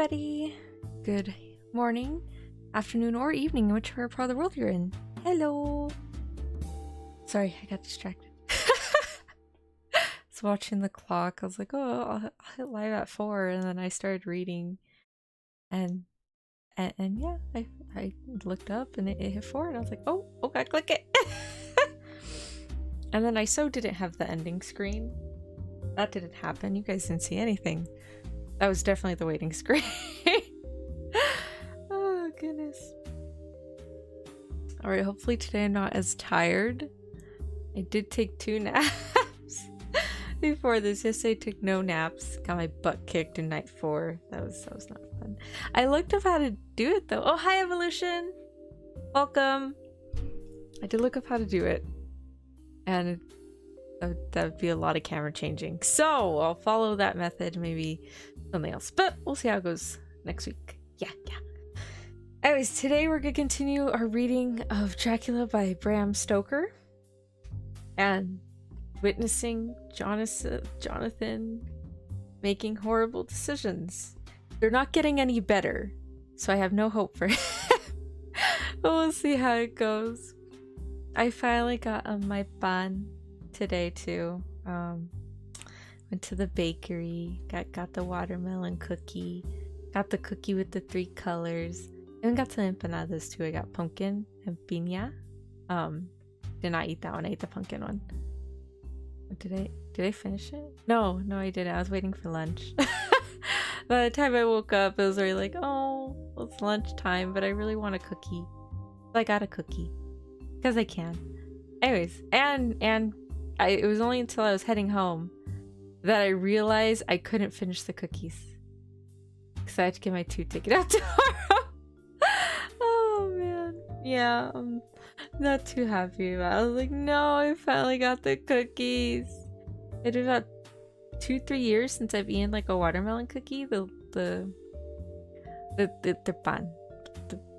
everybody! Good morning, afternoon, or evening, whichever part of the world you're in. Hello! Sorry, I got distracted. I was watching the clock. I was like, oh, I'll hit live at 4, and then I started reading. And yeah, I looked up and it hit 4, and I was like, oh, I click it! And then I didn't have the ending screen. That didn't happen. You guys didn't see anything. That was definitely the waiting screen. Oh, goodness. Alright, hopefully today I'm not as tired. I did take 2 naps before this. Yesterday I took no naps. Got my butt kicked in night 4. That was not fun. I looked up how to do it though. Oh, hi Evolution! Welcome! I did look up how to do it. And that would be a lot of camera changing. So I'll follow that method, maybe something else. But we'll see how it goes next week. Yeah. Anyways, today we're going to continue our reading of Dracula by Bram Stoker. And witnessing Jonathan making horrible decisions. They're not getting any better, so I have no hope for him. But we'll see how it goes. I finally got my pan today too. Went to the bakery, got the watermelon cookie, got the cookie with the 3 colors, and got some empanadas too. I got pumpkin and piña. Did not eat that one. I ate the pumpkin one. Did I finish it? No, I didn't. I was waiting for lunch. By the time I woke up, it was already like, oh, it's lunchtime, but I really want a cookie. So I got a cookie because I can. Anyways, and it was only until I was heading home that I realized I couldn't finish the cookies because I had to get my tooth taken out tomorrow. Oh man, yeah, I'm not too happy about it. I was like, no, I finally got the cookies. It's been about 2-3 years since I've eaten like a watermelon cookie. The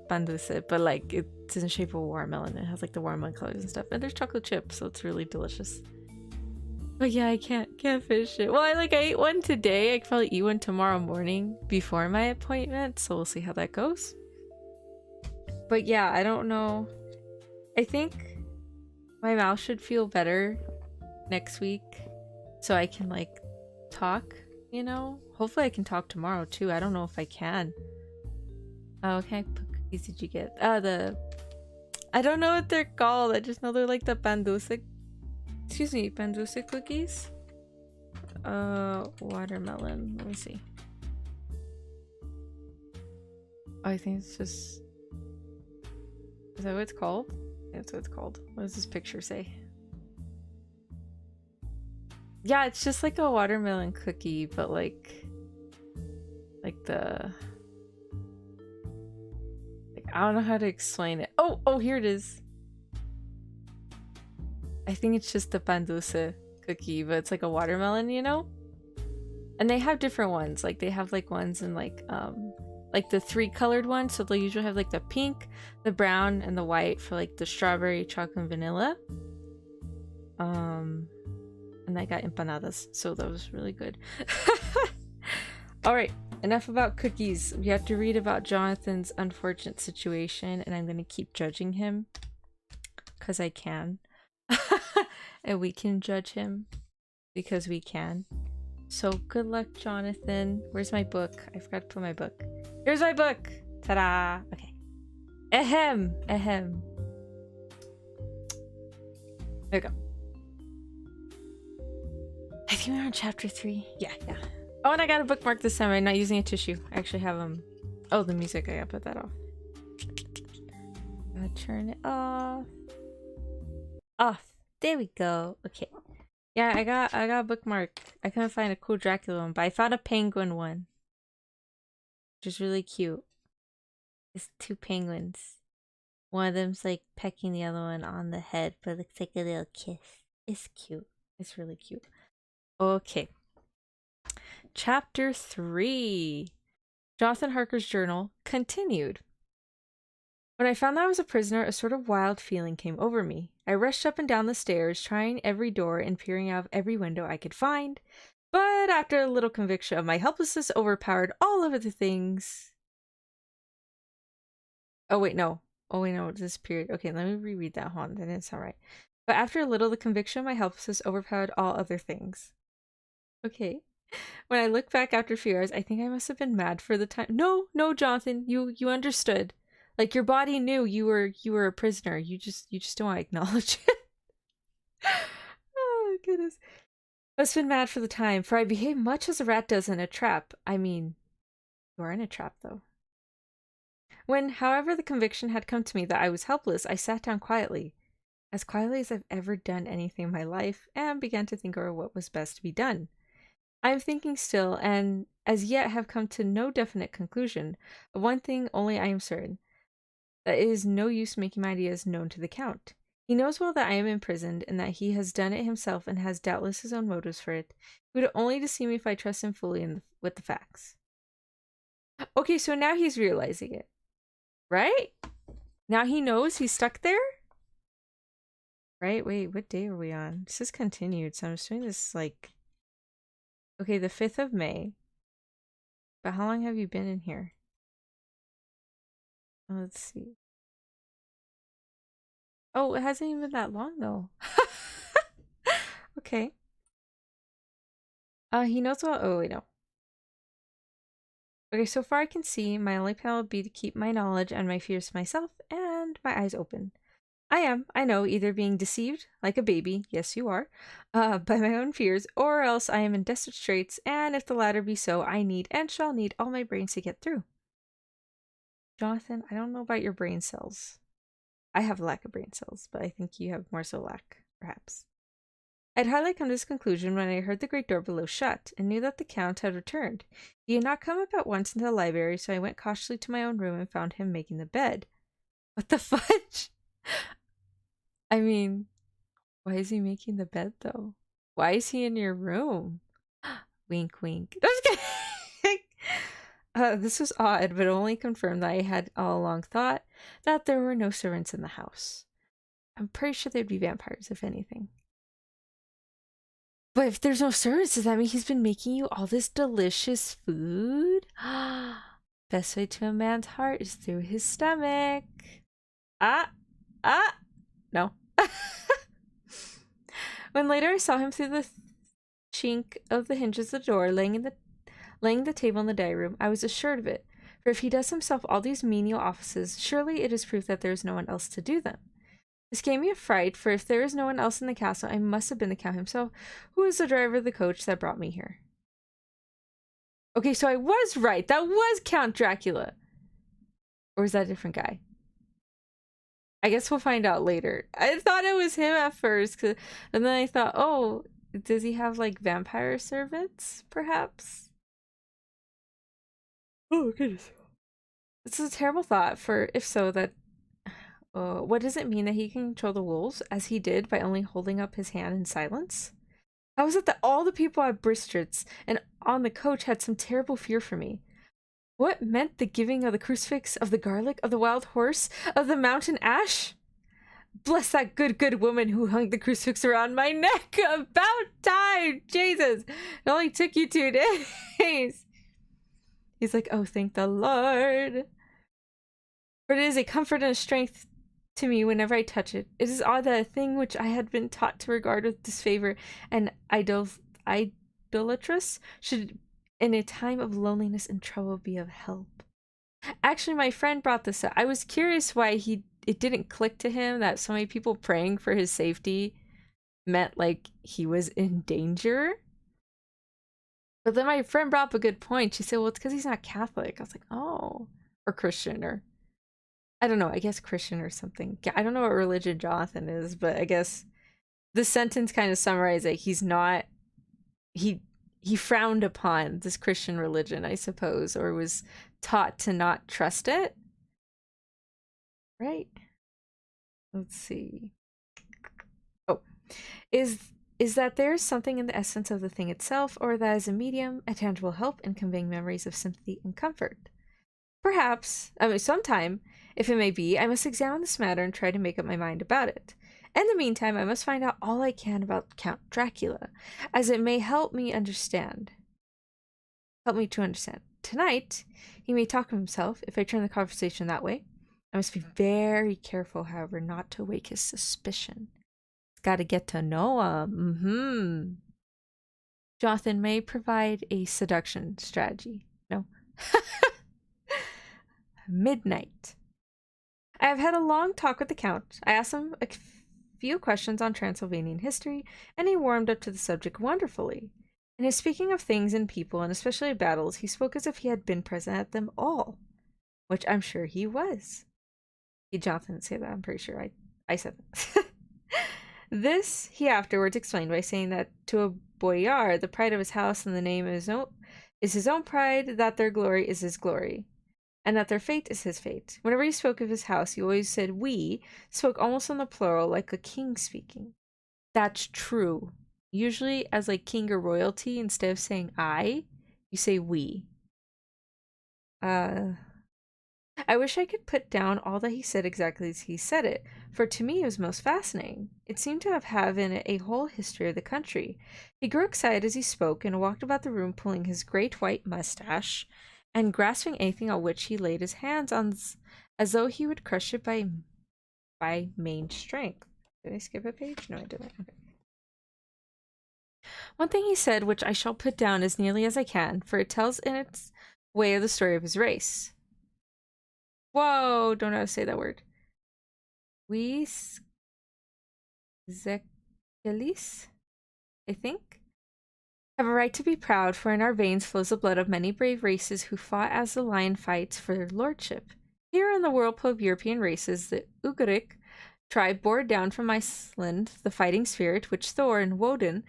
pan dulce, but like it's in the shape of a watermelon. It has like the watermelon colors and stuff, and there's chocolate chips, so it's really delicious. But yeah, I can't finish it. Well, I ate one today. I could probably eat one tomorrow morning before my appointment, so we'll see how that goes. But yeah, I don't know. I think my mouth should feel better next week, so I can like talk. You know, hopefully I can talk tomorrow too. I don't know if I can. Oh, okay. Did you get I don't know what they're called. I just know they're like the pan dulce cookies. Watermelon, let me see. Oh, I think it's just, is that what it's called? That's what it's called. What does this picture say? Yeah, it's just like a watermelon cookie, but like the, I don't know how to explain it. Oh, here it is. I think it's just the pan dulce cookie, but it's like a watermelon, you know? And they have different ones. Like they have like ones in like the 3 colored ones. So they'll usually have like the pink, the brown, and the white for like the strawberry, chocolate, and vanilla. And I got empanadas, so that was really good. All right. Enough about cookies. We have to read about Jonathan's unfortunate situation, and I'm going to keep judging him because I can. And we can judge him because we can. So good luck, Jonathan. Where's my book? I forgot to put my book. Here's my book! Ta-da! Okay. Ahem! There we go. I think we're on chapter 3. Yeah. Oh, and I got a bookmark this time. I'm not using a tissue. I actually have oh, the music. I gotta put that off. Gotta turn it off. There we go. Okay. Yeah, I got a bookmark. I couldn't find a cool Dracula one, but I found a penguin one, which is really cute. It's 2 penguins. One of them's like pecking the other one on the head, but it looks like a little kiss. It's cute. It's really cute. Okay. Chapter 3. Jonathan Harker's journal continued. When I found that I was a prisoner, a sort of wild feeling came over me. I rushed up and down the stairs, trying every door and peering out of every window I could find. But after a little conviction of my helplessness overpowered all of the things. Oh, wait, no. Oh, wait, no, this period. Okay, let me reread that one, then it's alright. But after a little, the conviction of my helplessness overpowered all other things. Okay. When I look back after a few hours, I think I must have been mad for the time. No, Jonathan, you understood. Like, your body knew you were a prisoner. You just don't want to acknowledge it. Oh, goodness. Must have been mad for the time, for I behaved much as a rat does in a trap. I mean, you are in a trap, though. When, however, the conviction had come to me that I was helpless, I sat down quietly, as quietly as I've ever done anything in my life, and began to think over what was best to be done. I am thinking still, and as yet have come to no definite conclusion. Of one thing only I am certain, that it is no use making my ideas known to the Count. He knows well that I am imprisoned, and that he has done it himself and has doubtless his own motives for it. He would only deceive me if I trust him fully with the facts. Okay, so now he's realizing it. Right? Now he knows he's stuck there? Right? Wait, what day are we on? This is continued, so I'm just doing this, like... Okay, the 5th of May. But how long have you been in here? Let's see. Oh, it hasn't even been that long, though. Okay. He knows what... Oh, wait, no. Okay, so far I can see, my only plan will be to keep my knowledge and my fears to myself, and my eyes open. I know, either being deceived, like a baby, yes you are, by my own fears, or else I am in desperate straits, and if the latter be so, I need and shall need all my brains to get through. Jonathan, I don't know about your brain cells. I have a lack of brain cells, but I think you have more so lack, perhaps. I'd hardly come to this conclusion when I heard the great door below shut, and knew that the Count had returned. He had not come up at once into the library, so I went cautiously to my own room and found him making the bed. What the fudge? I mean, why is he making the bed, though? Why is he in your room? Wink, wink. I'm just kidding. This was odd, but only confirmed that I had all along thought that there were no servants in the house. I'm pretty sure they'd be vampires, if anything. But if there's no servants, does that mean he's been making you all this delicious food? Best way to a man's heart is through his stomach. No. When later I saw him through the chink of the hinges of the door, laying the table in the dining room, I was assured of it. For if he does himself all these menial offices, surely it is proof that there is no one else to do them. This gave me a fright, for if there is no one else in the castle, I must have been the Count himself, who was the driver of the coach that brought me here. Okay, so I was right. That was Count Dracula. Or is that a different guy? I guess we'll find out later. I thought it was him at first, and then I thought, oh, does he have, like, vampire servants, perhaps? Oh, goodness. This is a terrible thought, for if so, that... what does it mean that he can control the wolves, as he did by only holding up his hand in silence? How is it that all the people at Bristrit's and on the coach had some terrible fear for me? What meant the giving of the crucifix, of the garlic, of the wild horse, of the mountain ash? Bless that good woman who hung the crucifix around my neck! About time! Jesus! It only took you 2 days! He's like, oh, thank the Lord! For it is a comfort and a strength to me whenever I touch it. It is odd that a thing which I had been taught to regard with disfavor and idolatrous should in a time of loneliness and trouble be of help. Actually, my friend brought this up. I was curious why it didn't click to him that so many people praying for his safety meant like he was in danger. But then my friend brought up a good point. She said, well, it's because he's not Catholic. I was like, oh, or Christian, or I don't know, I guess Christian or something. I don't know what religion Jonathan is, but I guess the sentence kind of summarizes it. He's not, he frowned upon this Christian religion, I suppose, or was taught to not trust it. Right? Let's see. Oh, is that there's something in the essence of the thing itself, or that is a medium, a tangible help in conveying memories of sympathy and comfort. Perhaps, sometime, if it may be, I must examine this matter and try to make up my mind about it. In the meantime, I must find out all I can about Count Dracula, as it may help me to understand. Tonight, he may talk of himself if I turn the conversation that way. I must be very careful, however, not to wake his suspicion. Gotta get to know him. Jonathan may provide a seduction strategy. No. Midnight. I have had a long talk with the Count. I asked him a few questions on Transylvanian history, and he warmed up to the subject wonderfully. In his speaking of things and people, and especially battles, he spoke as if he had been present at them all, which I'm sure he was. Jonathan didn't say that. I'm pretty sure I said that. This he afterwards explained by saying that to a boyar, the pride of his house and the name is his own pride, that their glory is his glory, and that their fate is his fate. Whenever he spoke of his house, he always said we, spoke almost on the plural, like a king speaking. That's true. Usually as like king or royalty, instead of saying I, you say we. I wish I could put down all that he said exactly as he said it, for to me it was most fascinating. It seemed to have in it a whole history of the country. He grew excited as he spoke, and walked about the room pulling his great white mustache, and grasping anything on which he laid his hands on, as though he would crush it by main strength. Did I skip a page? No, I didn't. Okay. One thing he said, which I shall put down as nearly as I can, for it tells in its way of the story of his race. Whoa, don't know how to say that word. We Zekelis, I think, have a right to be proud, for in our veins flows the blood of many brave races who fought as the lion fights for their lordship. Here in the whirlpool of European races, the Ugaric tribe bore down from Iceland the fighting spirit which Thor and Woden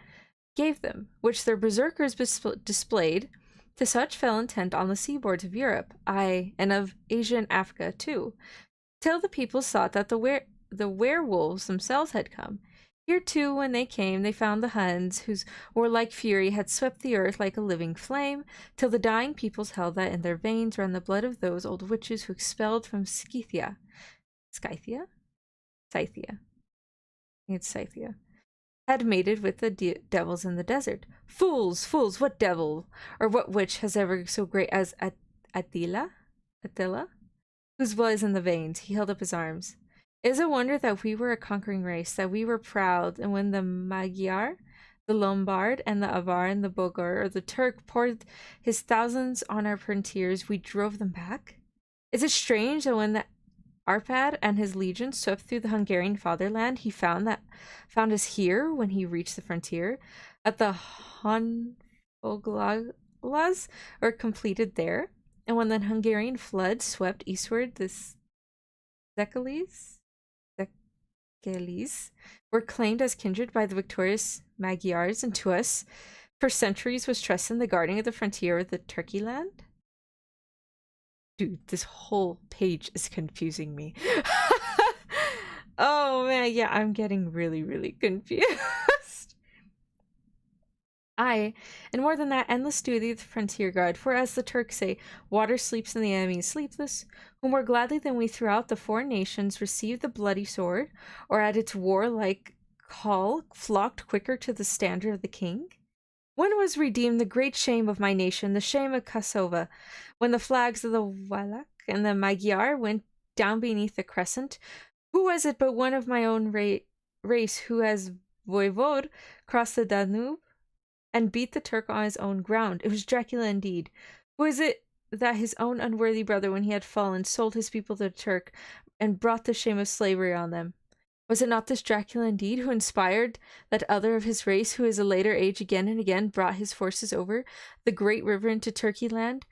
gave them, which their berserkers displayed to such fell intent on the seaboards of Europe, aye, and of Asia and Africa too, till the people thought that the werewolves themselves had come. Here too, when they came, they found the Huns, whose warlike fury had swept the earth like a living flame, till the dying peoples held that in their veins ran the blood of those old witches who expelled from Scythia. Scythia? Scythia. I think it's Scythia. Had mated with the devils in the desert. Fools, fools, what devil or what witch has ever so great as Attila, whose blood is in the veins? He held up his arms. It is a wonder that we were a conquering race, that we were proud, and when the Magyar, the Lombard, and the Avar, and the Bulgar, or the Turk poured his thousands on our frontiers, we drove them back? Is it strange that when the Arpad and his legions swept through the Hungarian fatherland, he found us here when he reached the frontier, at the Honfoglalas were completed there, and when the Hungarian flood swept eastward, the Zekelis were claimed as kindred by the victorious Magyars, and to us, for centuries, was trusted in the guarding of the frontier of the Turkey land? Dude, this whole page is confusing me. Oh man, yeah, I'm getting really, really confused. Aye, and more than that, endless duty of the frontier guard, for as the Turks say, water sleeps and the enemy is sleepless, who more gladly than we throughout the foreign nations received the bloody sword, or at its warlike call flocked quicker to the standard of the king? When was redeemed the great shame of my nation, the shame of Kosova, when the flags of the Wallach and the Magyar went down beneath the crescent? Who was it but one of my own race who, as voivode, crossed the Danube and beat the Turk on his own ground? It was Dracula indeed. Who is it that his own unworthy brother, when he had fallen, sold his people to the Turk and brought the shame of slavery on them? Was it not this Dracula indeed who inspired that other of his race who, at a later age, again and again brought his forces over the great river into Turkey land?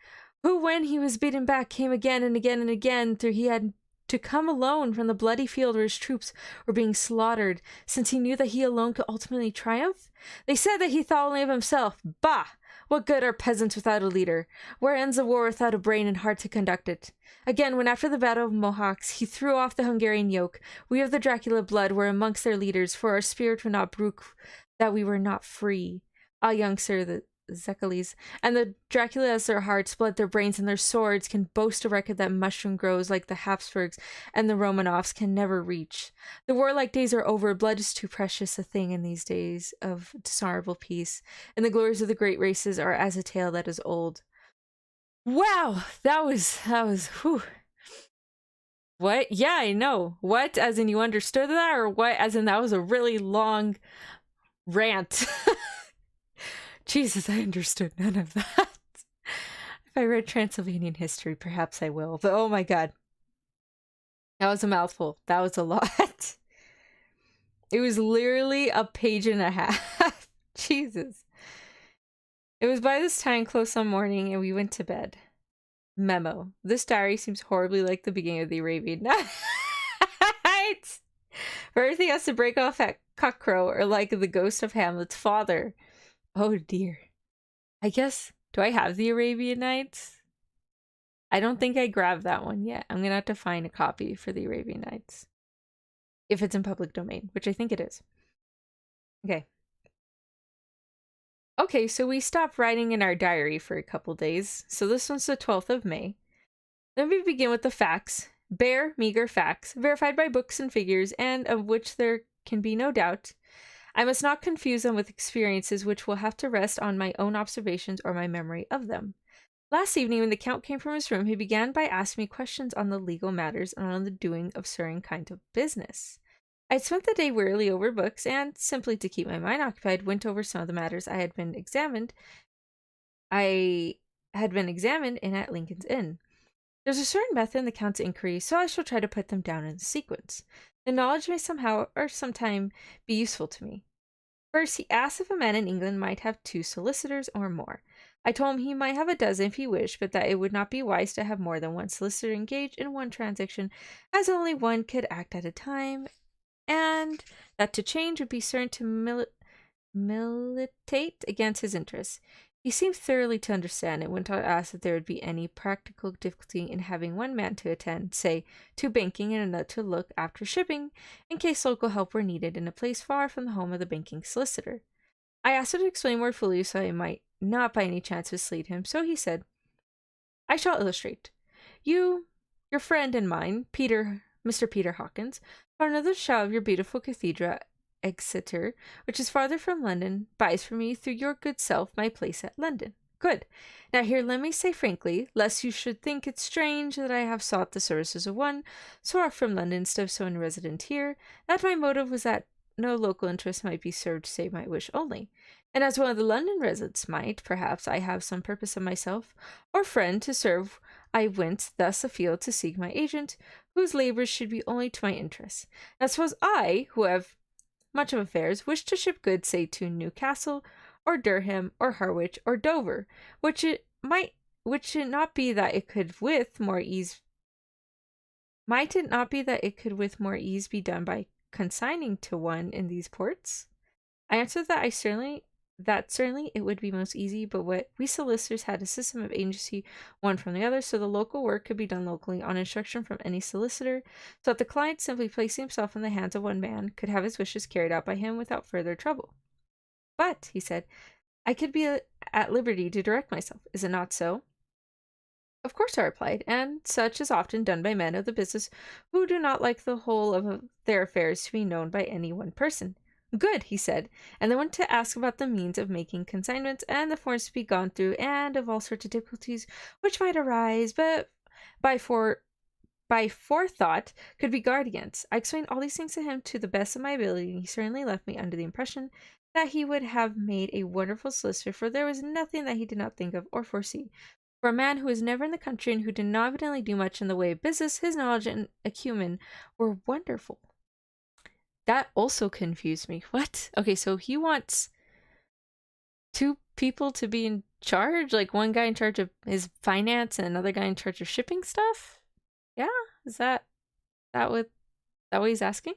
Who, when he was beaten back, came again and again and again, through he had to come alone from the bloody field where his troops were being slaughtered, since he knew that he alone could ultimately triumph? They said that he thought only of himself. Bah! What good are peasants without a leader? Where ends a war without a brain and heart to conduct it? Again, when after the battle of Mohawks he threw off the Hungarian yoke, we of the Dracula blood were amongst their leaders, for our spirit would not brook that we were not free. Ah, young sir, Zechalis, and the Dracula as their hearts, blood their brains, and their swords can boast a record that mushroom grows like the Habsburgs and the Romanovs can never reach. The warlike days are over. Blood is too precious a thing in these days of dishonorable peace, and the glories of the great races are as a tale that is old. Wow, that was whew. What? Yeah, I know. What? As in you understood that, or what? As in that was a really long rant. Jesus, I understood none of that. If I read Transylvanian history, perhaps I will. But oh my god. That was a mouthful. That was a lot. It was literally a page and a half. Jesus. It was by this time close on morning, and we went to bed. Memo. This diary seems horribly like the beginning of the Arabian Nights. For everything has to break off at cockcrow, or like the ghost of Hamlet's father. Oh dear. I guess, do I have the Arabian Nights? I don't think I grabbed that one yet. I'm gonna have to find a copy for the Arabian Nights. If it's in public domain, which I think it is. Okay. Okay, so we stopped writing in our diary for a couple days. So this one's the 12th of May. Then we begin with the facts. Bare, meager facts, verified by books and figures, and of which there can be no doubt. I must not confuse them with experiences which will have to rest on my own observations or my memory of them. Last evening, when the Count came from his room, he began by asking me questions on the legal matters and on the doing of certain kind of business. I had spent the day wearily over books, and, simply to keep my mind occupied, went over some of the matters I had been examined in at Lincoln's Inn. There's a certain method in the Count's inquiry, so I shall try to put them down in sequence. The knowledge may somehow or sometime be useful to me. First, he asked if a man in England might have 2 solicitors or more. I told him he might have a dozen if he wished, but that it would not be wise to have more than one solicitor engaged in one transaction, as only one could act at a time, and that to change would be certain to militate against his interests. He seemed thoroughly to understand and went on to ask if there would be any practical difficulty in having one man to attend, say, to banking and another to look after shipping, in case local help were needed in a place far from the home of the banking solicitor. I asked him to explain more fully so I might not by any chance mislead him, so he said, I shall illustrate. You, your friend and mine, Mr. Peter Hawkins, are another child of your beautiful cathedral, Exeter, which is farther from London, buys for me through your good self my place at London. Good. Now here let me say frankly, lest you should think it strange that I have sought the services of one so far from London instead of someone resident here, that my motive was that no local interest might be served to save my wish only. And as one of the London residents might, perhaps I have some purpose of myself, or friend to serve, I went thus afield to seek my agent, whose labours should be only to my interest. Now suppose I, who have much of affairs, wish to ship goods, say, to Newcastle, or Durham, or Harwich, or Dover, which it not be that it could with more ease be done by consigning to one in these ports? I answered that certainly it would be most easy, but what we solicitors had a system of agency one from the other, so the local work could be done locally on instruction from any solicitor, so that the client, simply placing himself in the hands of one man, could have his wishes carried out by him without further trouble. But, he said, I could be at liberty to direct myself. Is it not so? Of course, I replied, and such is often done by men of the business who do not like the whole of their affairs to be known by any one person. Good, he said, and then went to ask about the means of making consignments and the forms to be gone through, and of all sorts of difficulties which might arise, but by forethought could be guarded against. I explained all these things to him to the best of my ability, and he certainly left me under the impression that he would have made a wonderful solicitor, for there was nothing that he did not think of or foresee. For a man who was never in the country and who did not evidently do much in the way of business, his knowledge and acumen were wonderful. That also confused me. What? Okay, so he wants 2 people to be in charge? Like one guy in charge of his finance and another guy in charge of shipping stuff? Yeah? Is that what he's asking?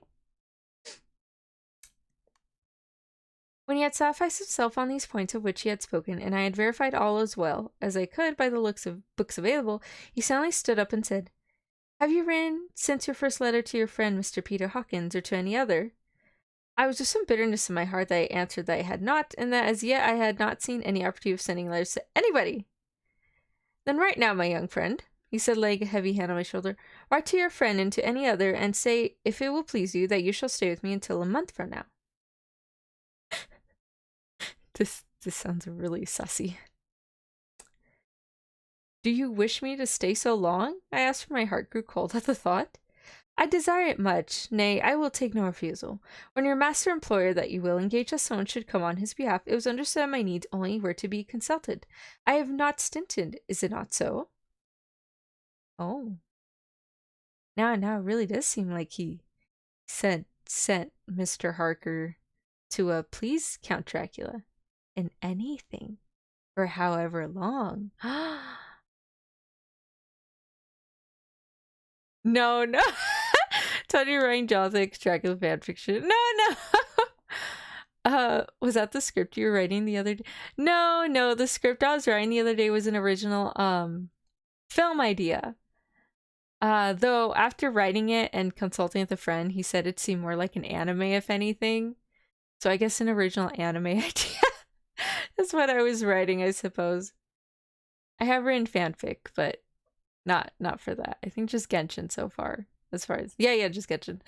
When he had satisfied himself on these points of which he had spoken, and I had verified all as well as I could by the looks of books available, he suddenly stood up and said, Have you written since your first letter to your friend Mr. Peter Hawkins, or to any other? I was with some bitterness in my heart that I answered that I had not, and that as yet I had not seen any opportunity of sending letters to anybody. Then write now, my young friend, he said, laying a heavy hand on my shoulder. Write to your friend and to any other, and say, if it will please you, that you shall stay with me until a month from now. This sounds really sussy. Do you wish me to stay so long? I asked, for my heart grew cold at the thought. I desire it much. Nay, I will take no refusal. When your master implored that you will engage as someone should come on his behalf, it was understood my needs only were to be consulted. I have not stinted, is it not so? Oh. Now it really does seem like he sent Mr. Harker to please Count Dracula in anything for however long. No. Tony writing Jonathan Dracula fanfiction. No. Was that the script you were writing the other day? No, the script I was writing the other day was an original film idea. Though after writing it and consulting with a friend, he said it seemed more like an anime, if anything. So I guess an original anime idea. That's what I was writing, I suppose. I have written fanfic, but not for that. I think just Genshin so far. As far as just Genshin.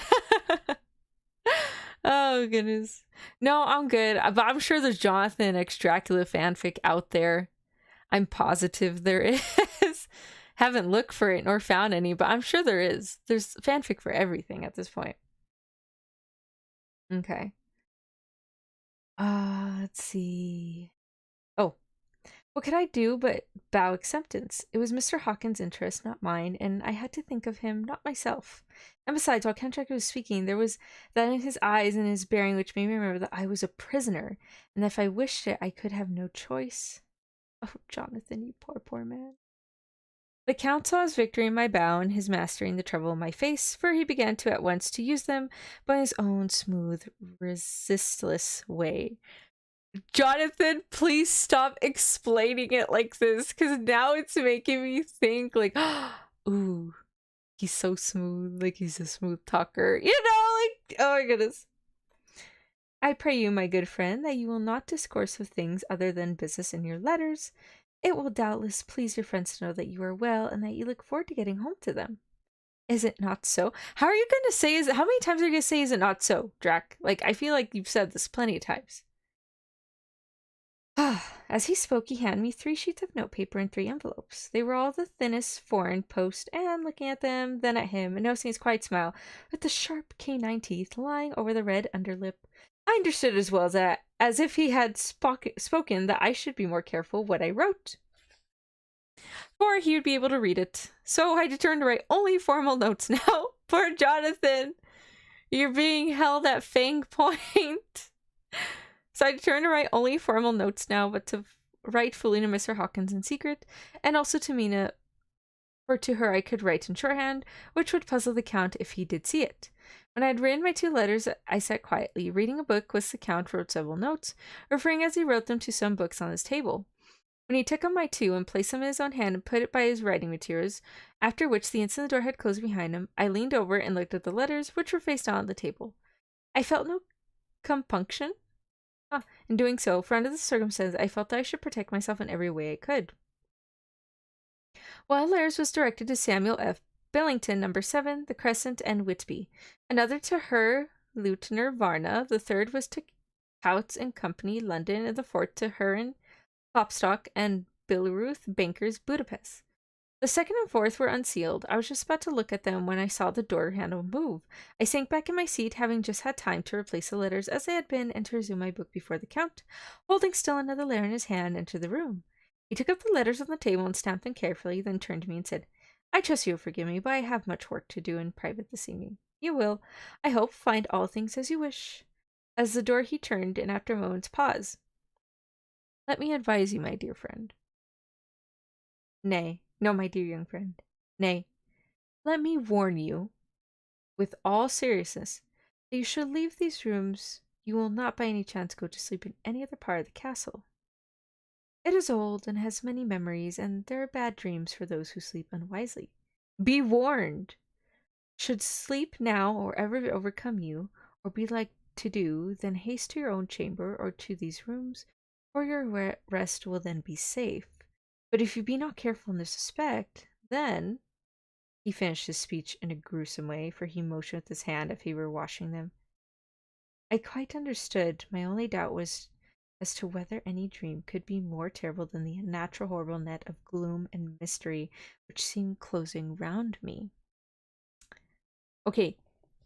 Oh goodness. No, I'm good. But I'm sure there's Jonathan X Dracula fanfic out there. I'm positive there is. Haven't looked for it nor found any, but I'm sure there is. There's fanfic for everything at this point. Okay. Let's see. Oh, what could I do but bow acceptance? It was Mr. Hawkins' interest, not mine, and I had to think of him, not myself. And besides, while Kentrack was speaking, there was that in his eyes and his bearing which made me remember that I was a prisoner, and that if I wished it, I could have no choice. Oh, Jonathan, you poor man. The Count saw his victory in my bow and his mastery in the trouble in my face, for he began to at once to use them by his own smooth, resistless way. Jonathan, please stop explaining it like this, because now it's making me think like, ooh, he's so smooth, like he's a smooth talker, like, oh my goodness. I pray you, my good friend, that you will not discourse of things other than business in your letters. It will doubtless please your friends to know that you are well and that you look forward to getting home to them. Is it not so? How are you going to say, how many times are you going to say, is it not so, Drac? Like, I feel like you've said this plenty of times. As he spoke, he handed me 3 sheets of notepaper and 3 envelopes. They were all the thinnest foreign post, and looking at them, then at him, and noticing his quiet smile, with the sharp canine teeth lying over the red underlip, I understood as well as if he had spoken that I should be more careful what I wrote, for he would be able to read it. So I determined to write only formal notes now. Poor Jonathan, you're being held at Fang Point. So I determined to write only formal notes now, but to write fully to Mr. Hawkins in secret, and also to Mina, for to her I could write in shorthand, which would puzzle the Count if he did see it. When I had written my 2 letters, I sat quietly, reading a book whilst the Count wrote several notes, referring as he wrote them to some books on his table. When he took up my 2 and placed them in his own hand and put it by his writing materials, after which the instant the door had closed behind him, I leaned over and looked at the letters, which were face down on the table. I felt no compunction in doing so, for under the circumstances, I felt that I should protect myself in every way I could. One of the letters was directed to Samuel F. Billington, No. 7, The Crescent, and Whitby. Another to her, Lieutenant Varna. The third was to Couts and Company, London, and the fourth to her and Klopstock and Billerud, Bankers, Budapest. The second and fourth were unsealed. I was just about to look at them when I saw the door handle move. I sank back in my seat, having just had time to replace the letters as they had been and to resume my book before the Count, holding still another letter in his hand, entered the room. He took up the letters on the table and stamped them carefully, then turned to me and said, I trust you will forgive me, but I have much work to do in private this evening. You will, I hope, find all things as you wish. As the door he turned, and after a moment's pause. Let me advise you, my dear friend. Nay. No, my dear young friend. Nay, let me warn you, with all seriousness, that you should leave these rooms. You will not by any chance go to sleep in any other part of the castle. It is old and has many memories, and there are bad dreams for those who sleep unwisely. Be warned! Should sleep now or ever overcome you, or be like to do, then haste to your own chamber or to these rooms, for your rest will then be safe. But if you be not careful in this respect, then... He finished his speech in a gruesome way, for he motioned with his hand if he were washing them. I quite understood. My only doubt was as to whether any dream could be more terrible than the unnatural horrible net of gloom and mystery which seemed closing round me. Okay,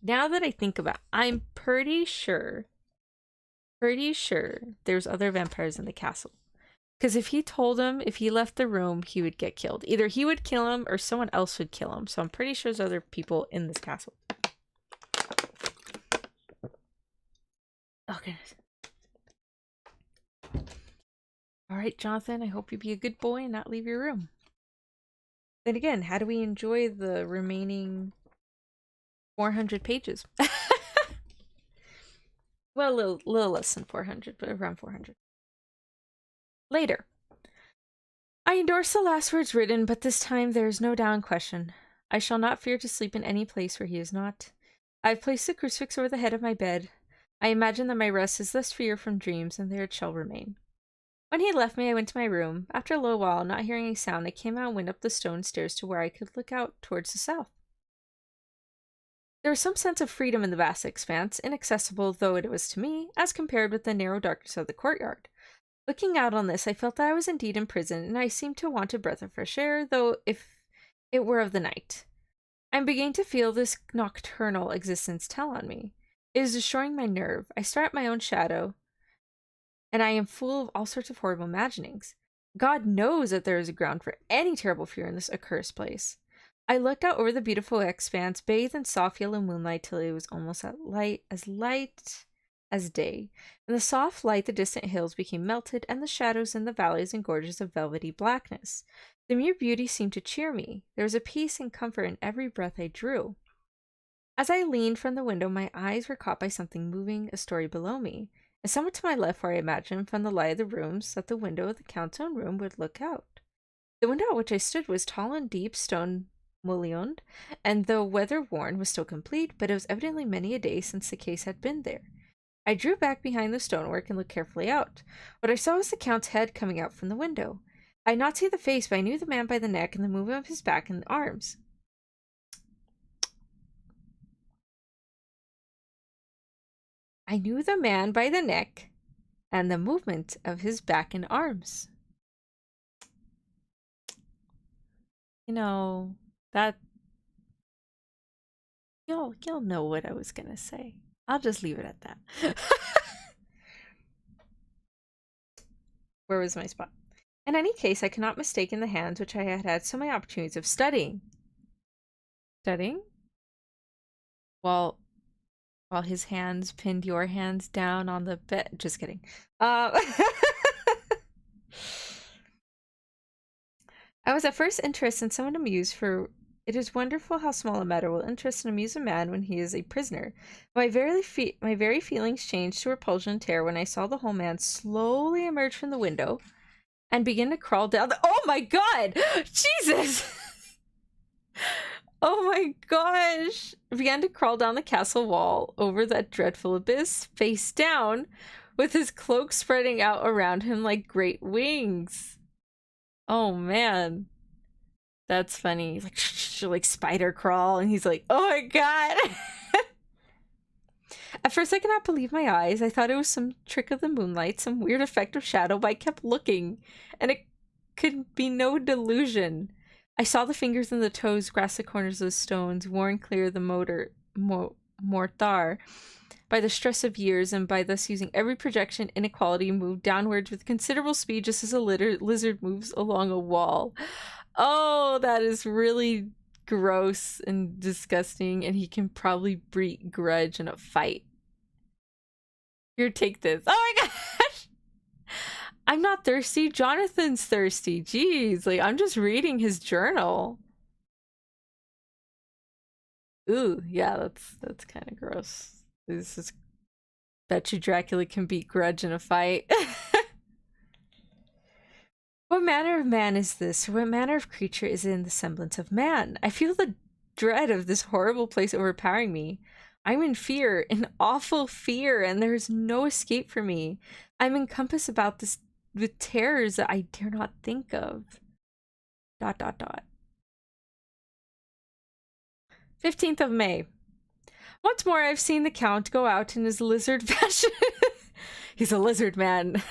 now that I think about it, I'm pretty sure there's other vampires in the castle. Because if he told him, if he left the room, he would get killed. Either he would kill him or someone else would kill him. So I'm pretty sure there's other people in this castle. Oh, goodness. Alright, Jonathan, I hope you be a good boy and not leave your room. Then again, how do we enjoy the remaining 400 pages? Well, a little less than 400, but around 400. Later. I endorse the last words written, but this time there is no doubt in question. I shall not fear to sleep in any place where he is not. I have placed the crucifix over the head of my bed. I imagine that my rest is thus freer from dreams, and there it shall remain. When he had left me, I went to my room. After a little while, not hearing a sound, I came out and went up the stone stairs to where I could look out towards the south. There was some sense of freedom in the vast expanse, inaccessible though it was to me, as compared with the narrow darkness of the courtyard. Looking out on this, I felt that I was indeed in prison, and I seemed to want a breath of fresh air, though if it were of the night. I am beginning to feel this nocturnal existence tell on me. It is destroying my nerve. I stare at my own shadow, and I am full of all sorts of horrible imaginings. God knows that there is a ground for any terrible fear in this accursed place. I looked out over the beautiful expanse, bathed in soft yellow moonlight, till it was almost light as day. In the soft light, the distant hills became melted, and the shadows in the valleys and gorges of velvety blackness. The mere beauty seemed to cheer me. There was a peace and comfort in every breath I drew. As I leaned from the window, my eyes were caught by something moving a story below me, and somewhat to my left, where I imagined from the light of the rooms that the window of the Count's own room would look out. The window at which I stood was tall and deep, stone mullioned, and though weather-worn, was still complete, but it was evidently many a day since the case had been there. I drew back behind the stonework and looked carefully out. What I saw was the Count's head coming out from the window. I did not see the face, but I knew the man by the neck and the movement of his back and arms. I knew the man by the neck and the movement of his back and arms. You know, that... You'll know what I was gonna say. I'll just leave it at that. Where was my spot? In any case, I cannot mistake in the hands which I had had so many opportunities of studying. Studying? While his hands pinned your hands down on the bed. Just kidding. I was at first interested and somewhat amused, for it is wonderful how small a matter will interest and amuse a man when he is a prisoner. My very feelings changed to repulsion and terror when I saw the whole man slowly emerge from the window and begin to crawl down the— Oh my god! Jesus! Oh my gosh! Began to crawl down the castle wall over that dreadful abyss, face down, with his cloak spreading out around him like great wings. Oh man. That's funny. He's like spider crawl, and he's like, oh my god! At first I could not believe my eyes. I thought it was some trick of the moonlight, some weird effect of shadow, but I kept looking, and it could be no delusion. I saw the fingers and the toes grasp the corners of the stones, worn clear of the mortar by the stress of years, and by thus using every projection inequality moved downwards with considerable speed, just as a lizard moves along a wall. Oh, that is really gross and disgusting, and he can probably breed grudge in a fight. Here, take this. Oh my gosh! I'm not thirsty. Jonathan's thirsty. Jeez, like, I'm just reading his journal. Ooh, yeah, that's kind of gross. This is... Bet you Dracula can beat grudge in a fight. What manner of man is this? Or what manner of creature is in the semblance of man? I feel the dread of this horrible place overpowering me. I'm in fear, in awful fear, and there is no escape for me. I'm encompassed about this with terrors that I dare not think of. ... 15th of May. Once more, I've seen the Count go out in his lizard fashion. He's a lizard man.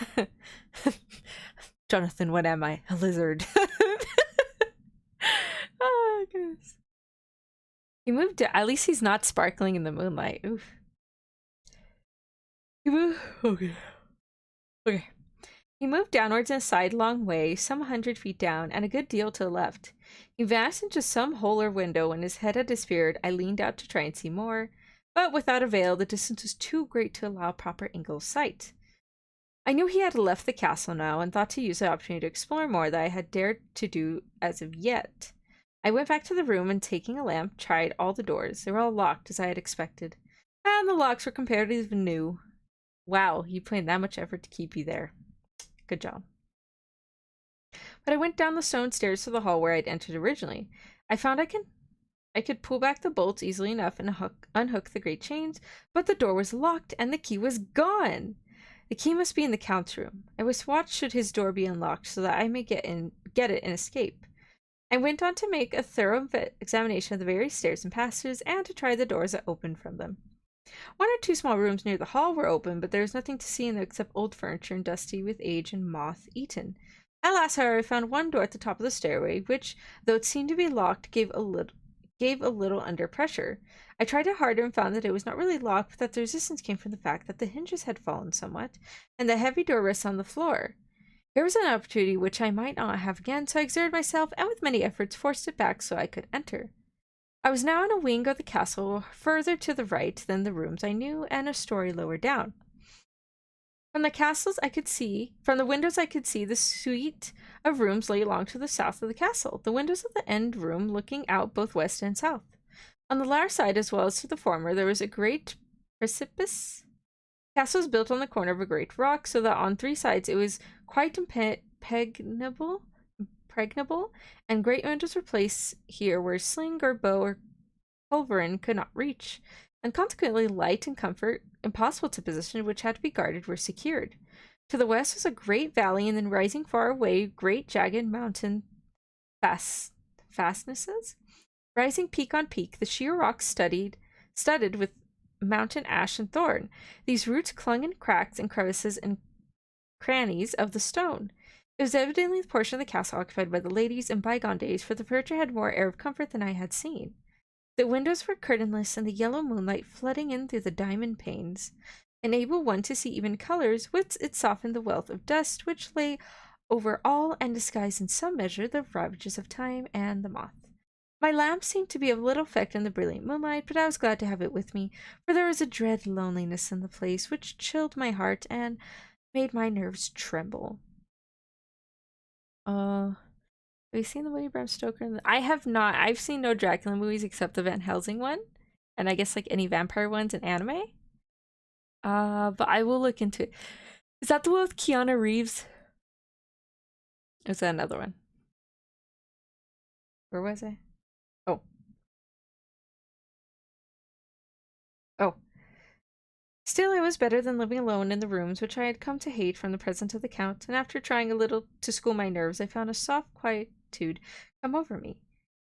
Jonathan, what am I? A lizard. Oh, goodness. He moved to, at least he's not sparkling in the moonlight. Oof. Okay. Okay. He moved downwards in a sidelong way, some 100 feet down, and a good deal to the left. He vanished into some hole or window. When his head had disappeared, I leaned out to try and see more, but without avail. The distance was too great to allow proper angle of sight. I knew he had left the castle now, and thought to use the opportunity to explore more than I had dared to do as of yet. I went back to the room and, taking a lamp, tried all the doors. They were all locked, as I had expected, and the locks were comparatively new. Wow, you put in that much effort to keep you there. Good job. But I went down the stone stairs to the hall where I'd entered originally. I found I could pull back the bolts easily enough and unhook the great chains, but the door was locked and the key was gone. The key must be in the Count's room. I was watched should his door be unlocked so that I may get it and escape. I went on to make a thorough examination of the various stairs and passages, and to try the doors that opened from them. One or two small rooms near the hall were open, but there was nothing to see in them except old furniture and dusty with age and moth-eaten. At last, however, I found one door at the top of the stairway, which, though it seemed to be locked, gave a little under pressure. I tried it harder and found that it was not really locked, but that the resistance came from the fact that the hinges had fallen somewhat, and the heavy door rested on the floor. Here was an opportunity which I might not have again, so I exerted myself, and with many efforts forced it back so I could enter. I was now in a wing of the castle, further to the right than the rooms I knew, and a story lower down. From the windows I could see the suite of rooms lay along to the south of the castle, the windows of the end room looking out both west and south. On the latter side, as well as to the former, there was a great precipice. The castle was built on the corner of a great rock, so that on three sides it was quite impregnable, and great windows were placed here where sling or bow or culverin could not reach, and consequently light and comfort, impossible to position, which had to be guarded, were secured. To the west was a great valley, and then rising far away, great jagged mountain fastnesses. Rising peak on peak, the sheer rocks studded with mountain ash and thorn. These roots clung in cracks and crevices and crannies of the stone. It was evidently the portion of the castle occupied by the ladies in bygone days, for the furniture had more air of comfort than I had seen. The windows were curtainless, and the yellow moonlight flooding in through the diamond panes enabled one to see even colors, which it softened the wealth of dust which lay over all and disguised in some measure the ravages of time and the moth. My lamp seemed to be of little effect in the brilliant moonlight, but I was glad to have it with me, for there was a dread loneliness in the place which chilled my heart and made my nerves tremble. Have you seen the movie Bram Stoker? I have not. I've seen no Dracula movies except the Van Helsing one, and I guess like any vampire ones in anime. But I will look into it. Is that the one with Keanu Reeves? Or is that another one? Where was I? Oh. Still, it was better than living alone in the rooms which I had come to hate from the presence of the Count, and after trying a little to school my nerves, I found a soft quietude come over me.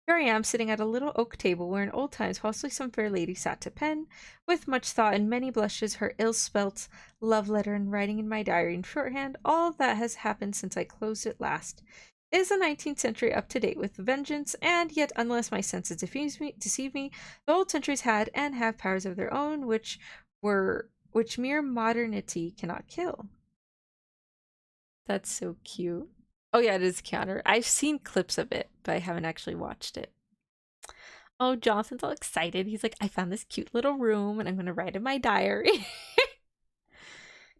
Here I am, sitting at a little oak table where in old times possibly some fair lady sat to pen, with much thought and many blushes, her ill-spelt love letter and writing in my diary in shorthand. All that has happened since I closed it last. It is the 19th century up to date with vengeance, and yet unless my senses deceive me, the old centuries had and have powers of their own which mere modernity cannot kill. That's so cute. Oh yeah, it is Keanu. I've seen clips of it, but I haven't actually watched it. Oh, Jonathan's all excited. He's like, I found this cute little room and I'm going to write in my diary.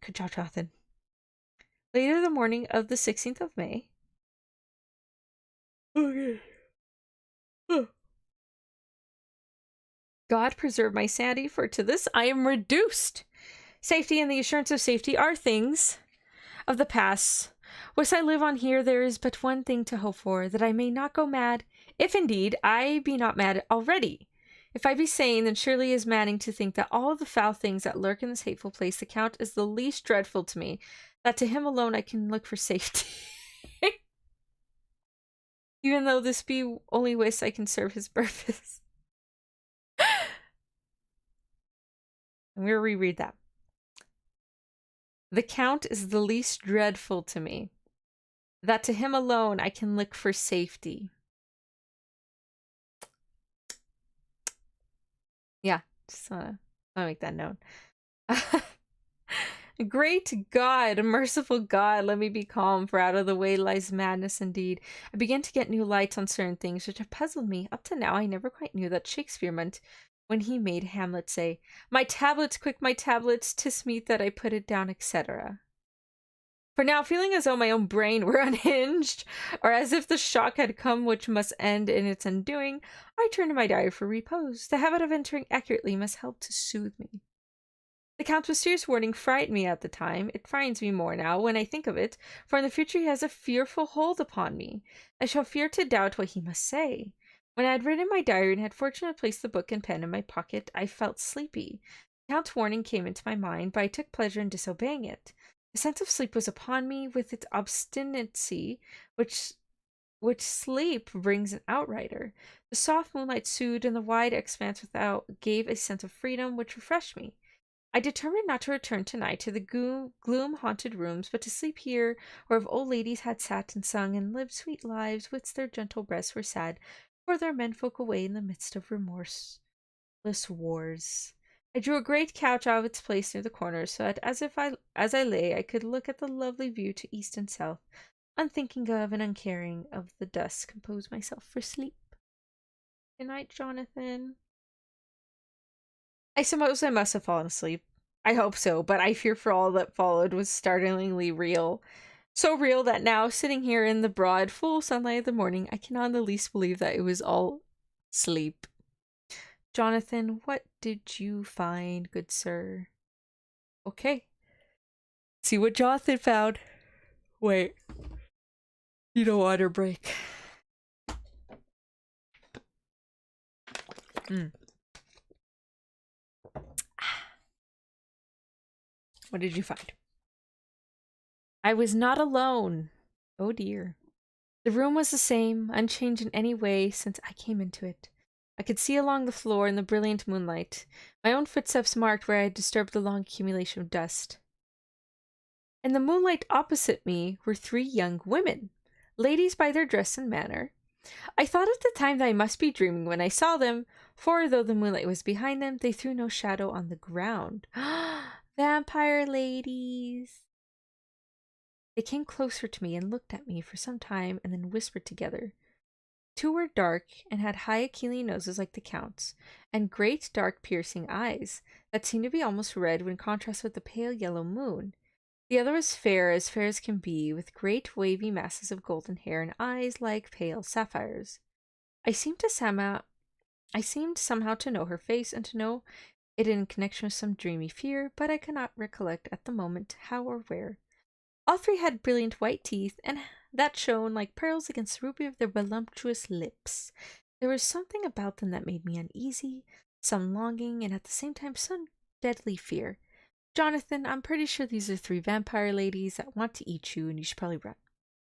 Good job, Jonathan. Later the morning of the 16th of May. Okay. God preserve my sanity, for to this I am reduced. Safety and the assurance of safety are things of the past. Whilst I live on here, there is but one thing to hope for, that I may not go mad, if indeed I be not mad already. If I be sane, then surely is Manning to think that all of the foul things that lurk in this hateful place, the Count is the least dreadful to me, that to him alone I can look for safety. Even though this be only wish I can serve his purpose. I'm going to reread that. The Count is the least dreadful to me, that to him alone I can look for safety. Yeah, just wanna make that known. Great God, merciful God, let me be calm, for out of the way lies madness indeed. I begin to get new light on certain things which have puzzled me. Up to now, I never quite knew that Shakespeare meant when he made Hamlet say, "My tablets, quick, my tablets, 'tis meet that I put it down," etc. For now, feeling as though my own brain were unhinged, or as if the shock had come which must end in its undoing, I turn to my diary for repose. The habit of entering accurately must help to soothe me. The Count's mysterious warning frightened me at the time. It frightens me more now when I think of it, for in the future he has a fearful hold upon me. I shall fear to doubt what he must say. When I had written my diary and had fortunately placed the book and pen in my pocket, I felt sleepy. The Count's warning came into my mind, but I took pleasure in disobeying it. The sense of sleep was upon me with its obstinacy, which sleep brings an outrider. The soft moonlight soothed, and the wide expanse without gave a sense of freedom which refreshed me. I determined not to return tonight to the gloom-haunted rooms, but to sleep here, where of old ladies had sat and sung and lived sweet lives, whilst their gentle breasts were sad, for their menfolk away in the midst of remorseless wars. I drew a great couch out of its place near the corner, so that as I lay, I could look at the lovely view to east and south, unthinking of and uncaring of the dusk, compose myself for sleep. Good night, Jonathan. I suppose I must have fallen asleep. I hope so, but I fear for all that followed was startlingly real. So real that now, sitting here in the broad, full sunlight of the morning, I cannot in the least believe that it was all sleep. Jonathan, what did you find, good sir? Okay. See what Jonathan found. Wait. Need a water break. What did you find? I was not alone. Oh dear. The room was the same, unchanged in any way since I came into it. I could see along the floor in the brilliant moonlight. My own footsteps marked where I had disturbed the long accumulation of dust. In the moonlight opposite me were 3 young women, ladies by their dress and manner. I thought at the time that I must be dreaming when I saw them, for though the moonlight was behind them, they threw no shadow on the ground. Vampire ladies! They came closer to me and looked at me for some time and then whispered together. 2 were dark and had high aquiline noses like the Count's, and great dark piercing eyes that seemed to be almost red when contrasted with the pale yellow moon. The other was fair as can be, with great wavy masses of golden hair and eyes like pale sapphires. I seemed somehow to know her face and to know it in connection with some dreamy fear, but I cannot recollect at the moment how or where. All 3 had brilliant white teeth, and that shone like pearls against the ruby of their voluptuous lips. There was something about them that made me uneasy, some longing, and at the same time some deadly fear. Jonathan, I'm pretty sure these are 3 vampire ladies that want to eat you, and you should probably run.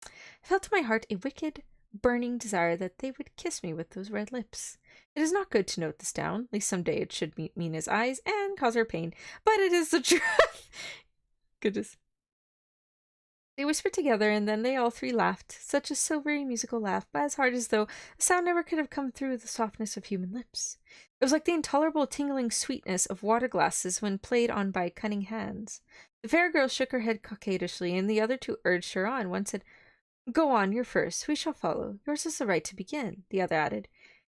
I felt in my heart a wicked, burning desire that they would kiss me with those red lips. It is not good to note this down, at least some day it should meet Mina's eyes and cause her pain, but it is the truth. Goodness. They whispered together, and then they all 3 laughed, such a silvery musical laugh, but as hard as though the sound never could have come through the softness of human lips. It was like the intolerable tingling sweetness of water glasses when played on by cunning hands. The fair girl shook her head coquettishly, and the other 2 urged her on. One said, "Go on, you're first. We shall follow. Yours is the right to begin." The other added,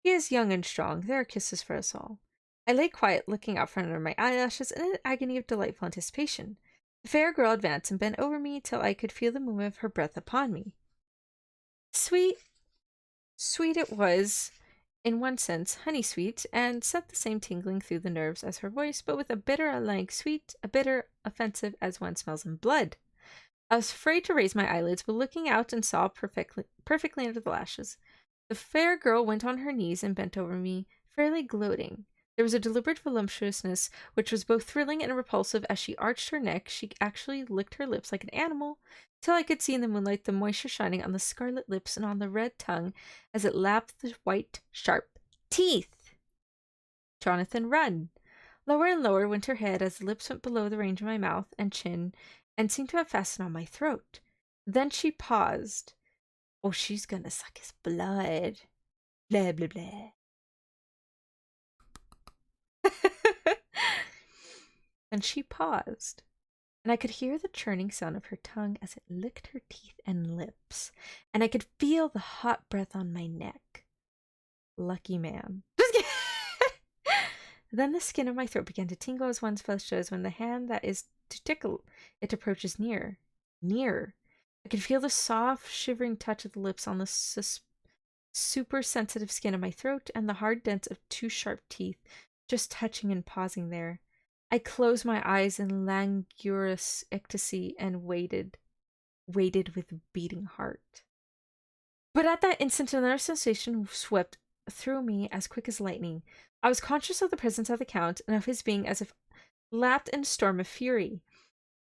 "He is young and strong. There are kisses for us all." I lay quiet, looking out from under my eyelashes in an agony of delightful anticipation. The fair girl advanced and bent over me till I could feel the movement of her breath upon me. Sweet it was, in one sense, honey-sweet, and sent the same tingling through the nerves as her voice, but with a bitter unlike sweet, a bitter offensive as one smells in blood. I was afraid to raise my eyelids, but looking out and saw perfectly under the lashes. The fair girl went on her knees and bent over me, fairly gloating. There was a deliberate voluptuousness which was both thrilling and repulsive. As she arched her neck, she actually licked her lips like an animal, till I could see in the moonlight the moisture shining on the scarlet lips and on the red tongue as it lapped the white, sharp teeth. Jonathan, run! Lower and lower went her head as the lips went below the range of my mouth and chin and seemed to have fastened on my throat. Then she paused. Oh, she's gonna suck his blood. Blah, blah, blah. And she paused, and I could hear the churning sound of her tongue as it licked her teeth and lips, and I could feel the hot breath on my neck. Lucky man. Then the skin of my throat began to tingle as one's flesh does when the hand that is to tickle it approaches near. Near. I could feel the soft, shivering touch of the lips on the super sensitive skin of my throat and the hard dents of two sharp teeth just touching and pausing there. I closed my eyes in languorous ecstasy and waited with beating heart. But at that instant, another sensation swept through me as quick as lightning. I was conscious of the presence of the Count and of his being as if lapped in a storm of fury.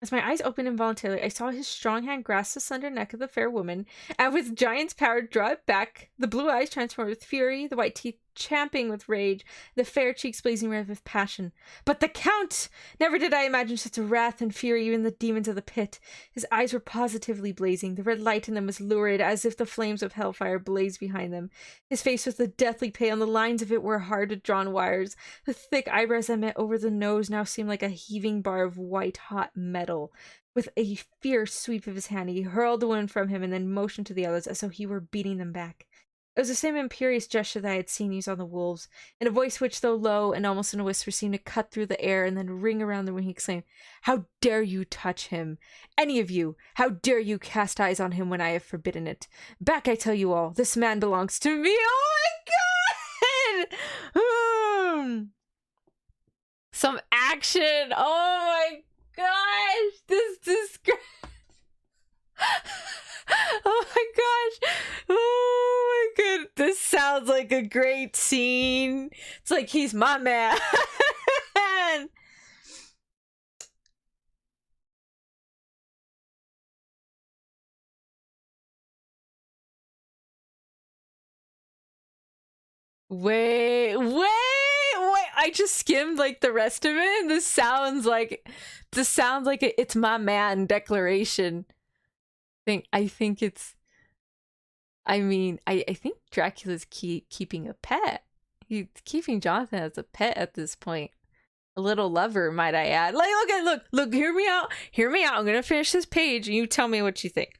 As my eyes opened involuntarily, I saw his strong hand grasp the slender neck of the fair woman, and with giant's power draw it back, the blue eyes transformed with fury, the white teeth champing with rage, the fair cheeks blazing red with passion. But the Count! Never did I imagine such a wrath and fury, even the demons of the pit. His eyes were positively blazing. The red light in them was lurid, as if the flames of hellfire blazed behind them. His face was deathly pale, and the lines of it were hard-drawn wires. The thick eyebrows that met over the nose now seemed like a heaving bar of white-hot metal. With a fierce sweep of his hand, he hurled the woman from him and then motioned to the others as though he were beating them back. It was the same imperious gesture that I had seen used on the wolves. In a voice which, though low and almost in a whisper, seemed to cut through the air and then ring around the room, he exclaimed, "How dare you touch him? Any of you! How dare you cast eyes on him when I have forbidden it? Back, I tell you all! This man belongs to me!" Oh my god! Some action! Oh my gosh! This oh my gosh! Oh my god! This sounds like a great scene. It's like he's my man. Wait! I just skimmed like the rest of it, and this sounds like it's my man declaration. I think it's. I mean, I think Dracula's keeping a pet. He's keeping Jonathan as a pet at this point. A little lover, might I add. Like, look, hear me out. I'm gonna finish this page, and you tell me what you think.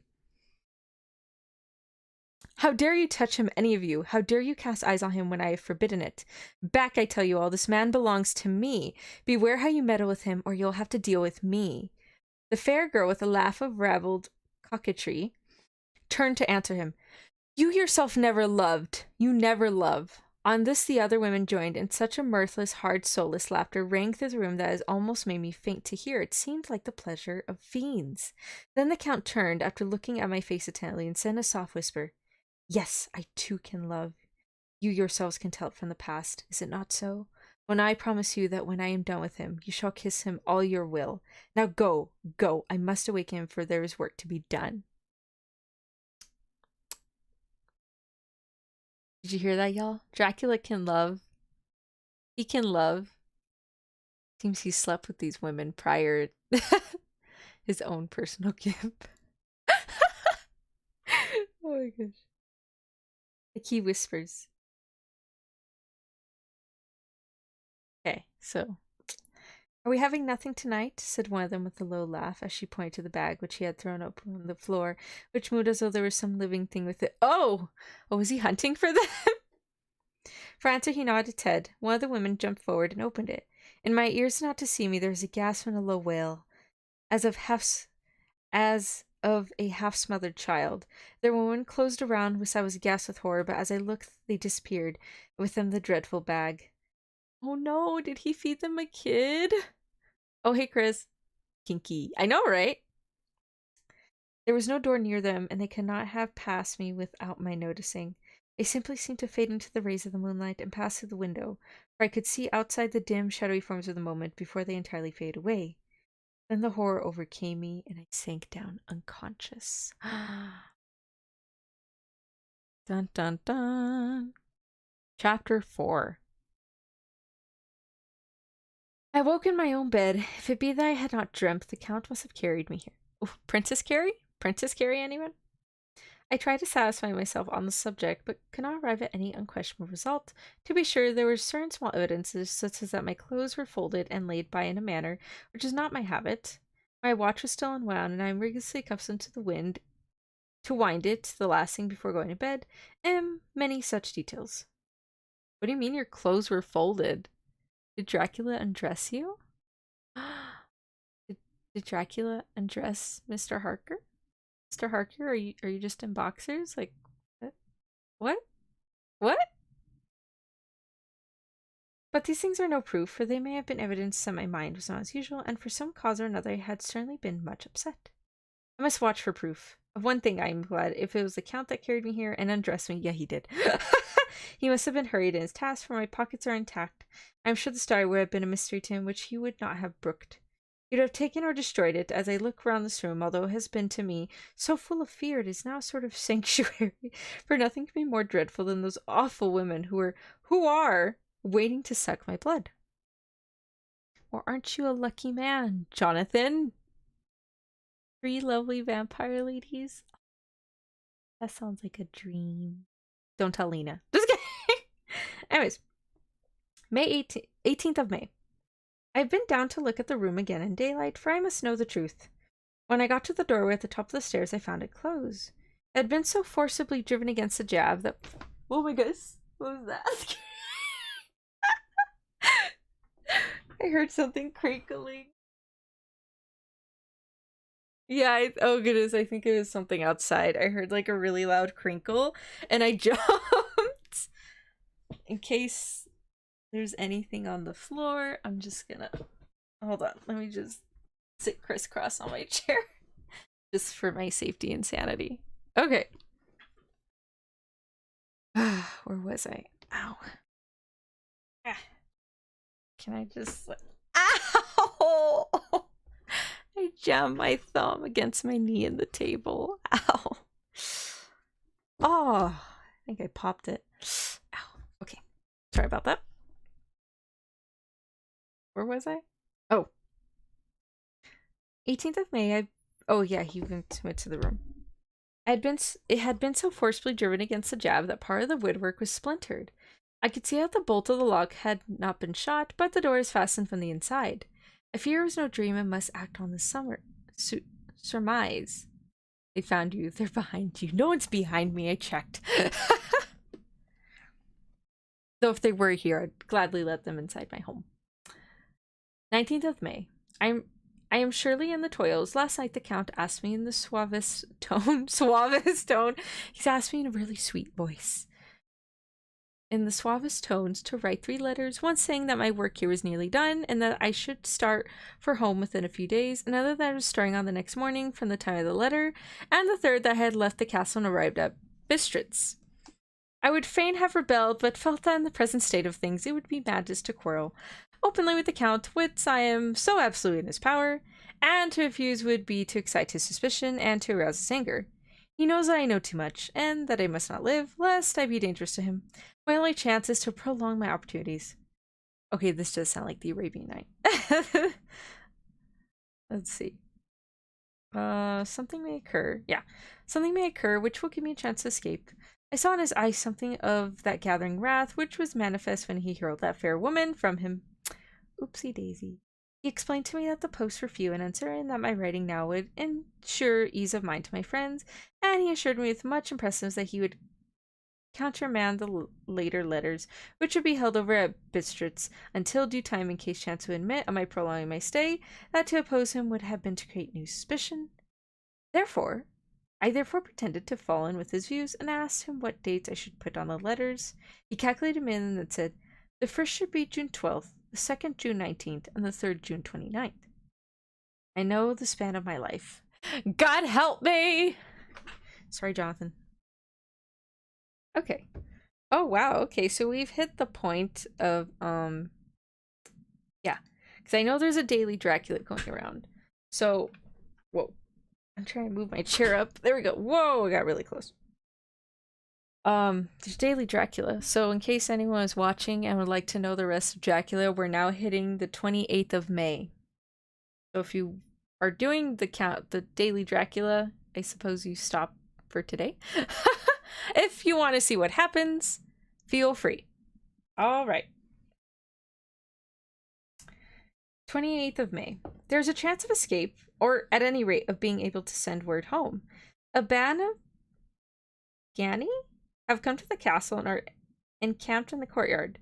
How dare you touch him, any of you? How dare you cast eyes on him when I have forbidden it? Back, I tell you all, this man belongs to me. Beware how you meddle with him, or you'll have to deal with me. The fair girl, with a laugh of raveled coquetry, turned to answer him. You yourself never loved. You never love. On this the other women joined, and such a mirthless, hard, soulless laughter rang through the room that it almost made me faint to hear. It seemed like the pleasure of fiends. Then the Count turned, after looking at my face attentively, and said in a soft whisper, Yes, I too can love. You yourselves can tell it from the past. Is it not so? When I promise you that when I am done with him, you shall kiss him all your will. Now go, go. I must awaken him, for there is work to be done. Did you hear that, y'all? Dracula can love. He can love. Seems he slept with these women prior his own personal gift. Oh my gosh. Like he whispers. Okay, so. Are we having nothing tonight? Said one of them with a low laugh as she pointed to the bag which he had thrown open on the floor, which moved as though there was some living thing with it. Oh, was he hunting for them? For answer, he nodded his head. One of the women jumped forward and opened it. In my ears, not to see me, there was a gasp and a low wail, as of a half-smothered child. The woman closed around, which I was aghast with horror, but as I looked, they disappeared, with them the dreadful bag. Oh no, did he feed them a kid? Oh, hey, Chris. Kinky. I know, right? There was no door near them, and they could not have passed me without my noticing. They simply seemed to fade into the rays of the moonlight and pass through the window, where I could see outside the dim, shadowy forms of the moment before they entirely faded away. Then the horror overcame me, and I sank down unconscious. Dun dun dun. Chapter 4. I woke in my own bed. If it be that I had not dreamt, the Count must have carried me here. Ooh, Princess Carrie? Princess Carrie, anyone? I tried to satisfy myself on the subject, but could not arrive at any unquestionable result. To be sure, there were certain small evidences, such as that my clothes were folded and laid by in a manner which is not my habit. My watch was still unwound, and I am rigorously accustomed to wind it, the last thing before going to bed, and many such details. What do you mean your clothes were folded? Did Dracula undress you? Did Dracula undress Mr. Harker? Mr. Harker, are you just in boxers? Like, what? What? But these things are no proof, for they may have been evidence that my mind was not as usual, and for some cause or another I had certainly been much upset. I must watch for proof. Of one thing I am glad, if it was the Count that carried me here and undressed me, yeah, he did. He must have been hurried in his task, for my pockets are intact. I am sure the story would have been a mystery to him which he would not have brooked. He would have taken or destroyed it. As I look round this room, although it has been to me so full of fear, it is now a sort of sanctuary, for nothing can be more dreadful than those awful women who are waiting to suck my blood. Or aren't you a lucky man, Jonathan? 3 lovely vampire ladies. That sounds like a dream. Don't tell Lena. Just kidding. Anyways, May 18th of May. I've been down to look at the room again in daylight, for I must know the truth. When I got to the doorway at the top of the stairs, I found it closed. It had been so forcibly driven against the jab that... Oh my gosh, what was that? I heard something crinkling. Yeah, oh goodness, I think it was something outside. I heard like a really loud crinkle, and I jumped. In case there's anything on the floor, I'm just gonna... Hold on, let me just sit crisscross on my chair. Just for my safety and sanity. Okay. Where was I? Ow. Can I just... Ow! I jammed my thumb against my knee in the table. Ow. Oh, I think I popped it. Ow. Okay. Sorry about that. Where was I? Oh. 18th of May, Oh yeah, he went to the room. It had been so forcibly driven against the jab that part of the woodwork was splintered. I could see that the bolt of the lock had not been shot, but the door is fastened from the inside. I fear it was no dream and must act on this surmise. They found you. They're behind you. No one's behind me. I checked. Though if they were here, I'd gladly let them inside my home. 19th of May. I am surely in the toils. Last night the Count asked me in the suavest tone. He's asked me in a really sweet voice. In the suavest tones to write 3 letters, one saying that my work here was nearly done and that I should start for home within a few days, another that I was starting on the next morning from the time of the letter, and the third that I had left the castle and arrived at Bistritz. I would fain have rebelled, but felt that in the present state of things it would be madness to quarrel openly with the Count, which I am so absolutely in his power, and to refuse would be to excite his suspicion and to arouse his anger. He knows that I know too much, and that I must not live, lest I be dangerous to him. My only chance is to prolong my opportunities. Okay, this does sound like the Arabian Night. Let's see. Something may occur. Yeah. Something may occur which will give me a chance to escape. I saw in his eyes something of that gathering wrath which was manifest when he hurled that fair woman from him. Oopsie daisy. He explained to me that the posts were few and uncertain, that my writing now would ensure ease of mind to my friends, and he assured me with much impressiveness that he would countermand the later letters, which would be held over at Bistritz until due time in case chance would admit of my prolonging my stay, that to oppose him would have been to create new suspicion. I therefore pretended to fall in with his views, and asked him what dates I should put on the letters. He calculated me and then said, the first should be June 12th, the second June 19th, and the third June 29th. I know the span of my life. God help me! Sorry, Jonathan. Okay. Oh wow, okay, so we've hit the point of yeah. Because I know there's a daily Dracula going around. So whoa. I'm trying to move my chair up. There we go. Whoa, I got really close. There's daily Dracula. So in case anyone is watching and would like to know the rest of Dracula, we're now hitting the 28th of May. So if you are doing the daily Dracula, I suppose you stop for today. If you want to see what happens, feel free. All right. 28th of May. There's a chance of escape, or at any rate of being able to send word home. A band of Gani have come to the castle and are encamped in the courtyard.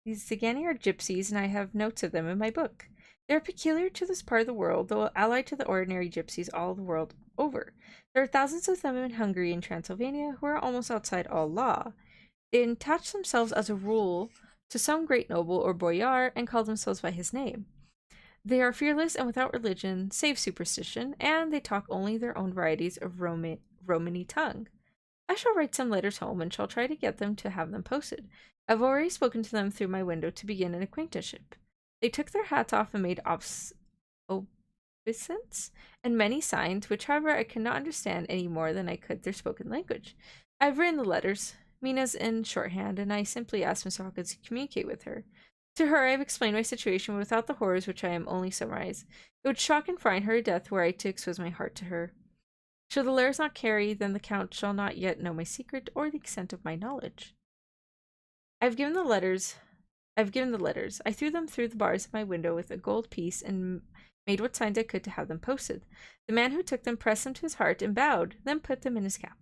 These Zagani are gypsies, and I have notes of them in my book. They are peculiar to this part of the world, though allied to the ordinary gypsies all the world over. There are thousands of them in Hungary and Transylvania who are almost outside all law. They attach themselves as a rule to some great noble or boyar and call themselves by his name. They are fearless and without religion, save superstition, and they talk only their own varieties of Romany tongue. I shall write some letters home and shall try to get them to have them posted. I've already spoken to them through my window to begin an acquaintanceship. They took their hats off and made obeisance and many signs, which however I could not understand any more than I could their spoken language. I've written the letters. Mina's in shorthand, and I simply asked Mr. Hawkins to communicate with her. To her I have explained my situation without the horrors which I am only summarize. It would shock and frighten her to death were I to expose my heart to her. Should the letters not carry, then the Count shall not yet know my secret or the extent of my knowledge. I've given the letters. I threw them through the bars of my window with a gold piece and made what signs I could to have them posted. The man who took them pressed them to his heart and bowed, then put them in his cap.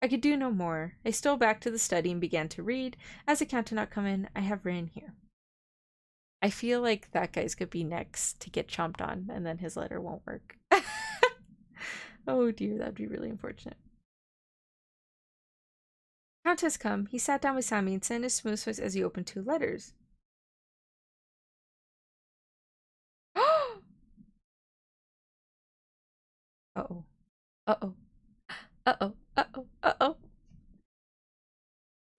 I could do no more. I stole back to the study and began to read. As the Count did not come in, I have written here. I feel like that guy's gonna be next to get chomped on, and then his letter won't work. Oh dear, that'd be really unfortunate. Count has come. He sat down beside me and said in his smooth voice as he opened two letters. Uh-oh. Uh-oh. Uh-oh. Uh-oh. Uh-oh.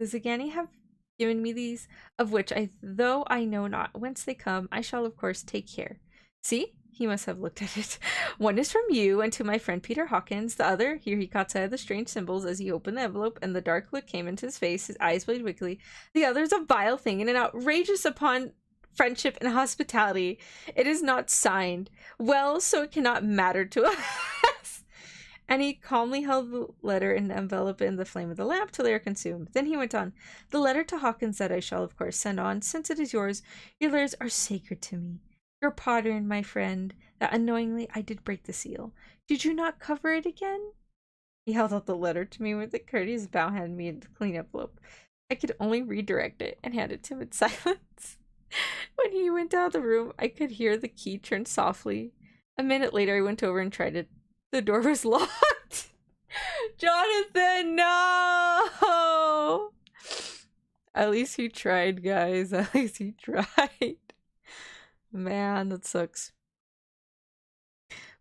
The Zagani have given me these, of which though I know not whence they come, I shall of course take care. See? He must have looked at it. One is from you and to my friend Peter Hawkins. The other, here he caught sight of the strange symbols as he opened the envelope, and the dark look came into his face. His eyes blazed wickedly. The other is a vile thing and an outrageous upon friendship and hospitality. It is not signed. Well, so it cannot matter to us. And he calmly held the letter and envelope in the flame of the lamp till they are consumed. Then he went on, the letter to Hawkins that I shall of course send on, since it is yours. Your letters are sacred to me. Your pattern, my friend, that unknowingly I did break the seal. Did you not cover it again? He held out the letter to me with a courteous bow, handed me a clean envelope. I could only redirect it and hand it to him in silence. When he went out of the room, I could hear the key turn softly. A minute later, I went over and tried it. The door was locked. Jonathan, no! At least he tried, guys. At least he tried. Man, that sucks.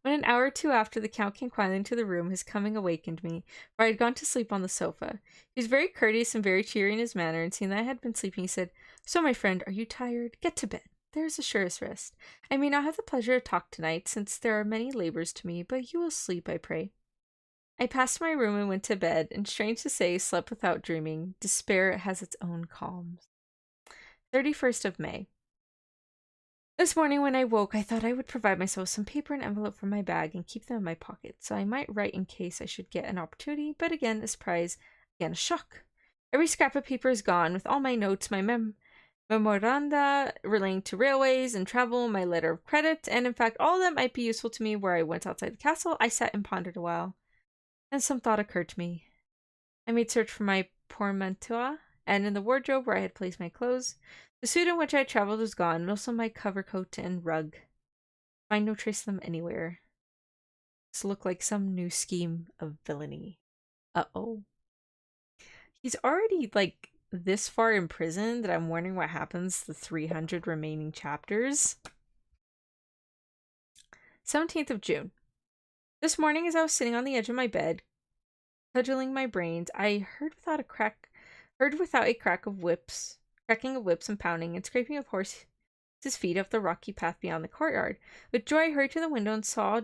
When an hour or two after the Count came quietly into the room, his coming awakened me, for I had gone to sleep on the sofa. He was very courteous and very cheery in his manner, and seeing that I had been sleeping, he said, So, my friend, are you tired? Get to bed. There is the surest rest. I may not have the pleasure of talk tonight, since there are many labors to me, but you will sleep, I pray. I passed my room and went to bed, and strange to say, slept without dreaming. Despair has its own calms. 31st of May. This morning when I woke, I thought I would provide myself with some paper and envelope from my bag and keep them in my pocket, so I might write in case I should get an opportunity, but again a surprise, again a shock. Every scrap of paper is gone, with all my notes, my memoranda relating to railways and travel, my letter of credit, and in fact all that might be useful to me where I went outside the castle. I sat and pondered a while. Then some thought occurred to me. I made search for my portmanteau, and in the wardrobe where I had placed my clothes. The suit in which I had traveled was gone, and also my cover coat and rug. Find no trace of them anywhere. This looked like some new scheme of villainy. Uh-oh. He's already, like, this far in prison that I'm wondering what happens the 300 remaining chapters. 17th of June. This morning, as I was sitting on the edge of my bed, cudgeling my brains, I heard without a crack Heard without a cracking of whips and pounding and scraping of horses' feet up the rocky path beyond the courtyard. With joy, I hurried to the window and saw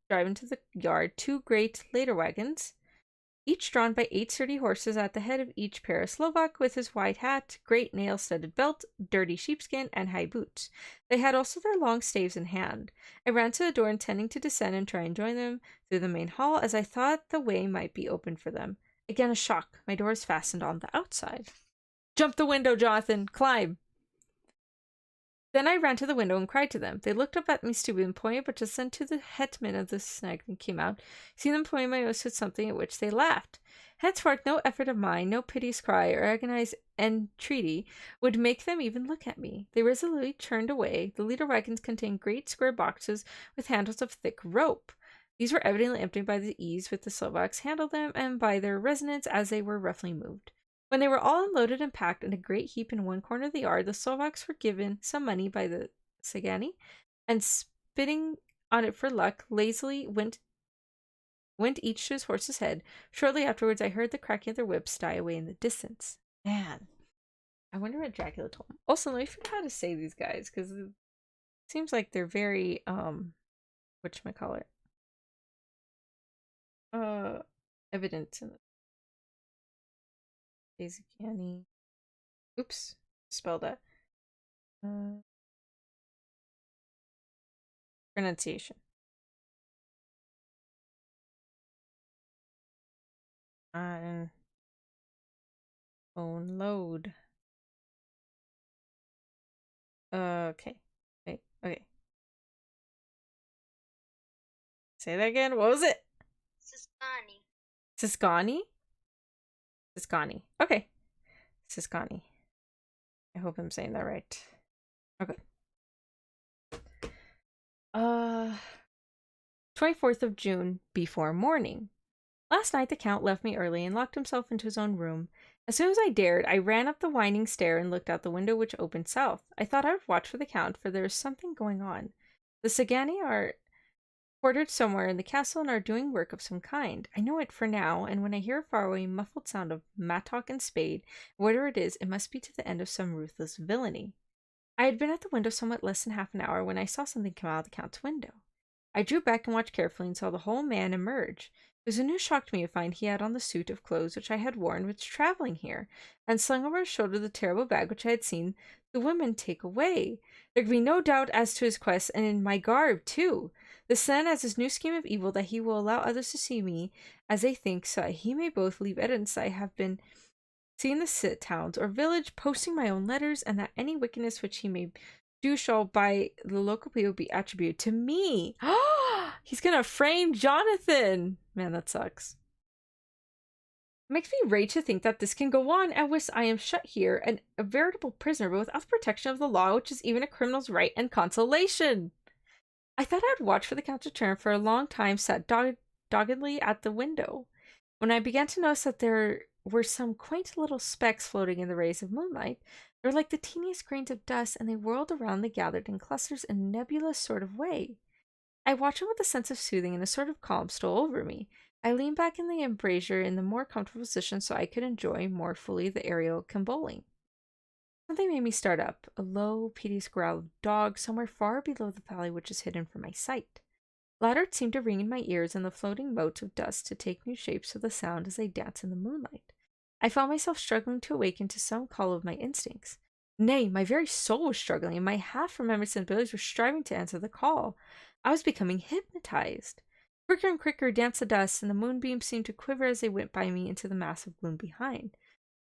drive into the yard 2 great later wagons, each drawn by 8 sturdy horses, at the head of each pair a Slovak with his wide hat, great nail-studded belt, dirty sheepskin, and high boots. They had also their long staves in hand. I ran to the door, intending to descend and try and join them through the main hall, as I thought the way might be open for them. Again a shock. My door is fastened on the outside. Jump the window, Jonathan! Climb! Then I ran to the window and cried to them. They looked up at me stupidly and pointed, but just then to the hetman of the snag came out. Seeing them pointing my nose said something at which they laughed. Henceforth, no effort of mine, no piteous cry or agonized entreaty would make them even look at me. They resolutely turned away. The leader wagons contained great square boxes with handles of thick rope. These were evidently emptied by the ease with the Slovaks handled them, and by their resonance as they were roughly moved. When they were all unloaded and packed in a great heap in one corner of the yard, the Slovaks were given some money by the Sagani, and spitting on it for luck, lazily went each to his horse's head. Shortly afterwards, I heard the cracking of their whips die away in the distance. Man, I wonder what Dracula told him. Also, let me figure out how to say these guys, because it seems like they're very, whatchamacallit? Evident in the Sagani. Oops, spell that. Pronunciation. Phone load. Okay. Wait, okay. Say that again. What was it? Siskani. Siskani? Siskani. Okay. Siskani. I hope I'm saying that right. Okay. 24th of June, before morning. Last night the Count left me early and locked himself into his own room. As soon as I dared, I ran up the winding stair and looked out the window which opened south. I thought I would watch for the Count, for there is something going on. The Sagani are quartered somewhere in the castle and are doing work of some kind. I know it for now, and when I hear a faraway muffled sound of mattock and spade, whatever it is, it must be to the end of some ruthless villainy. I had been at the window somewhat less than half an hour when I saw something come out of the Count's window. I drew back and watched carefully and saw the whole man emerge. It was a new shock to me to find he had on the suit of clothes which I had worn while traveling here, and slung over his shoulder the terrible bag which I had seen the women take away. There could be no doubt as to his quest, and in my garb, too. This then, as his new scheme of evil, that he will allow others to see me as they think, so that he may both leave evidence that I have been seen in the towns or village, posting my own letters, and that any wickedness which he may do shall by the local people be attributed to me. He's gonna frame Jonathan. Man, that sucks. It makes me rage to think that this can go on, and wish I am shut here and a veritable prisoner, but without the protection of the law, which is even a criminal's right and consolation. I thought I would watch for the Count's return for a long time, sat doggedly at the window. When I began to notice that there were some quaint little specks floating in the rays of moonlight, they were like the teeniest grains of dust, and they whirled around the gathered in clusters in a nebulous sort of way. I watched them with a sense of soothing, and a sort of calm stole over me. I leaned back in the embrasure in the more comfortable position so I could enjoy more fully the aerial gamboling. Something made me start up, a low, piteous growl of a dog somewhere far below the valley which is hidden from my sight. Louder it seemed to ring in my ears, and the floating motes of dust to take new shapes with the sound as they danced in the moonlight. I found myself struggling to awaken to some call of my instincts. Nay, my very soul was struggling, and my half-remembered sensibilities were striving to answer the call. I was becoming hypnotized. Quicker and quicker danced the dust, and the moonbeams seemed to quiver as they went by me into the mass of gloom behind.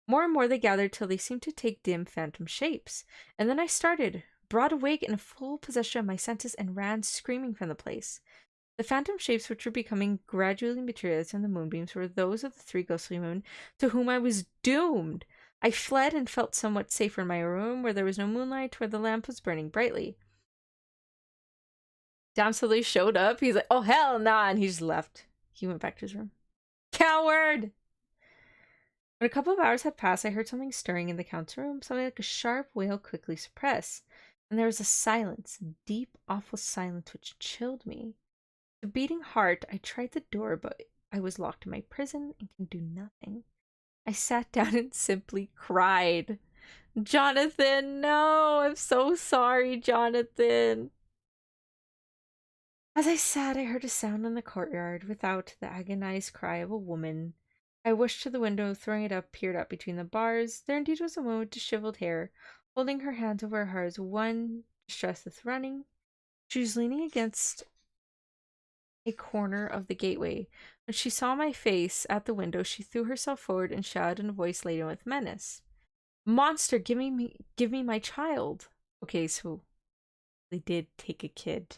More and more they gathered till they seemed to take dim phantom shapes, and then I started, broad awake and in full possession of my senses, and ran screaming from the place. The phantom shapes which were becoming gradually materialized in the moonbeams were those of the 3 ghostly women to whom I was doomed. I fled and felt somewhat safer in my room, where there was no moonlight, where the lamp was burning brightly. Damsel showed up. He's like, oh, hell nah, and he just left. He went back to his room. Coward! When a couple of hours had passed, I heard something stirring in the Count's room, something like a sharp wail quickly suppressed, and there was a silence, a deep, awful silence, which chilled me. With a beating heart, I tried the door, but I was locked in my prison and could do nothing. I sat down and simply cried. Jonathan, no! I'm so sorry, Jonathan! As I sat, I heard a sound in the courtyard. Without, the agonized cry of a woman. I rushed to the window, throwing it up, peered up between the bars. There indeed was a woman with disheveled hair, holding her hands over her heart, one distressed with running. She was leaning against a corner of the gateway. When she saw my face at the window, she threw herself forward and shouted in a voice laden with menace. Monster, give me my child. Okay, so they did take a kid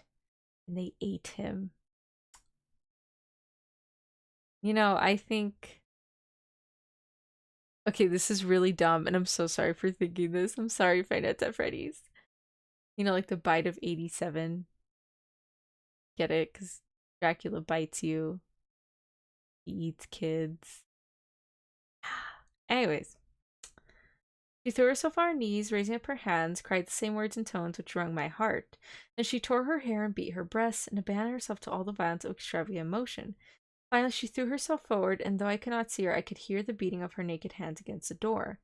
and they ate him. You know, I think okay, this is really dumb and I'm so sorry for thinking this. I'm sorry, Five Nights at Freddy's. You know, like the bite of 87. Get it? Because Dracula bites you. He eats kids. Anyways. She threw herself on her knees, raising up her hands, cried the same words and tones which wrung my heart. Then she tore her hair and beat her breasts, and abandoned herself to all the violence of extravagant emotion. Finally, she threw herself forward, and though I could not see her, I could hear the beating of her naked hands against the door.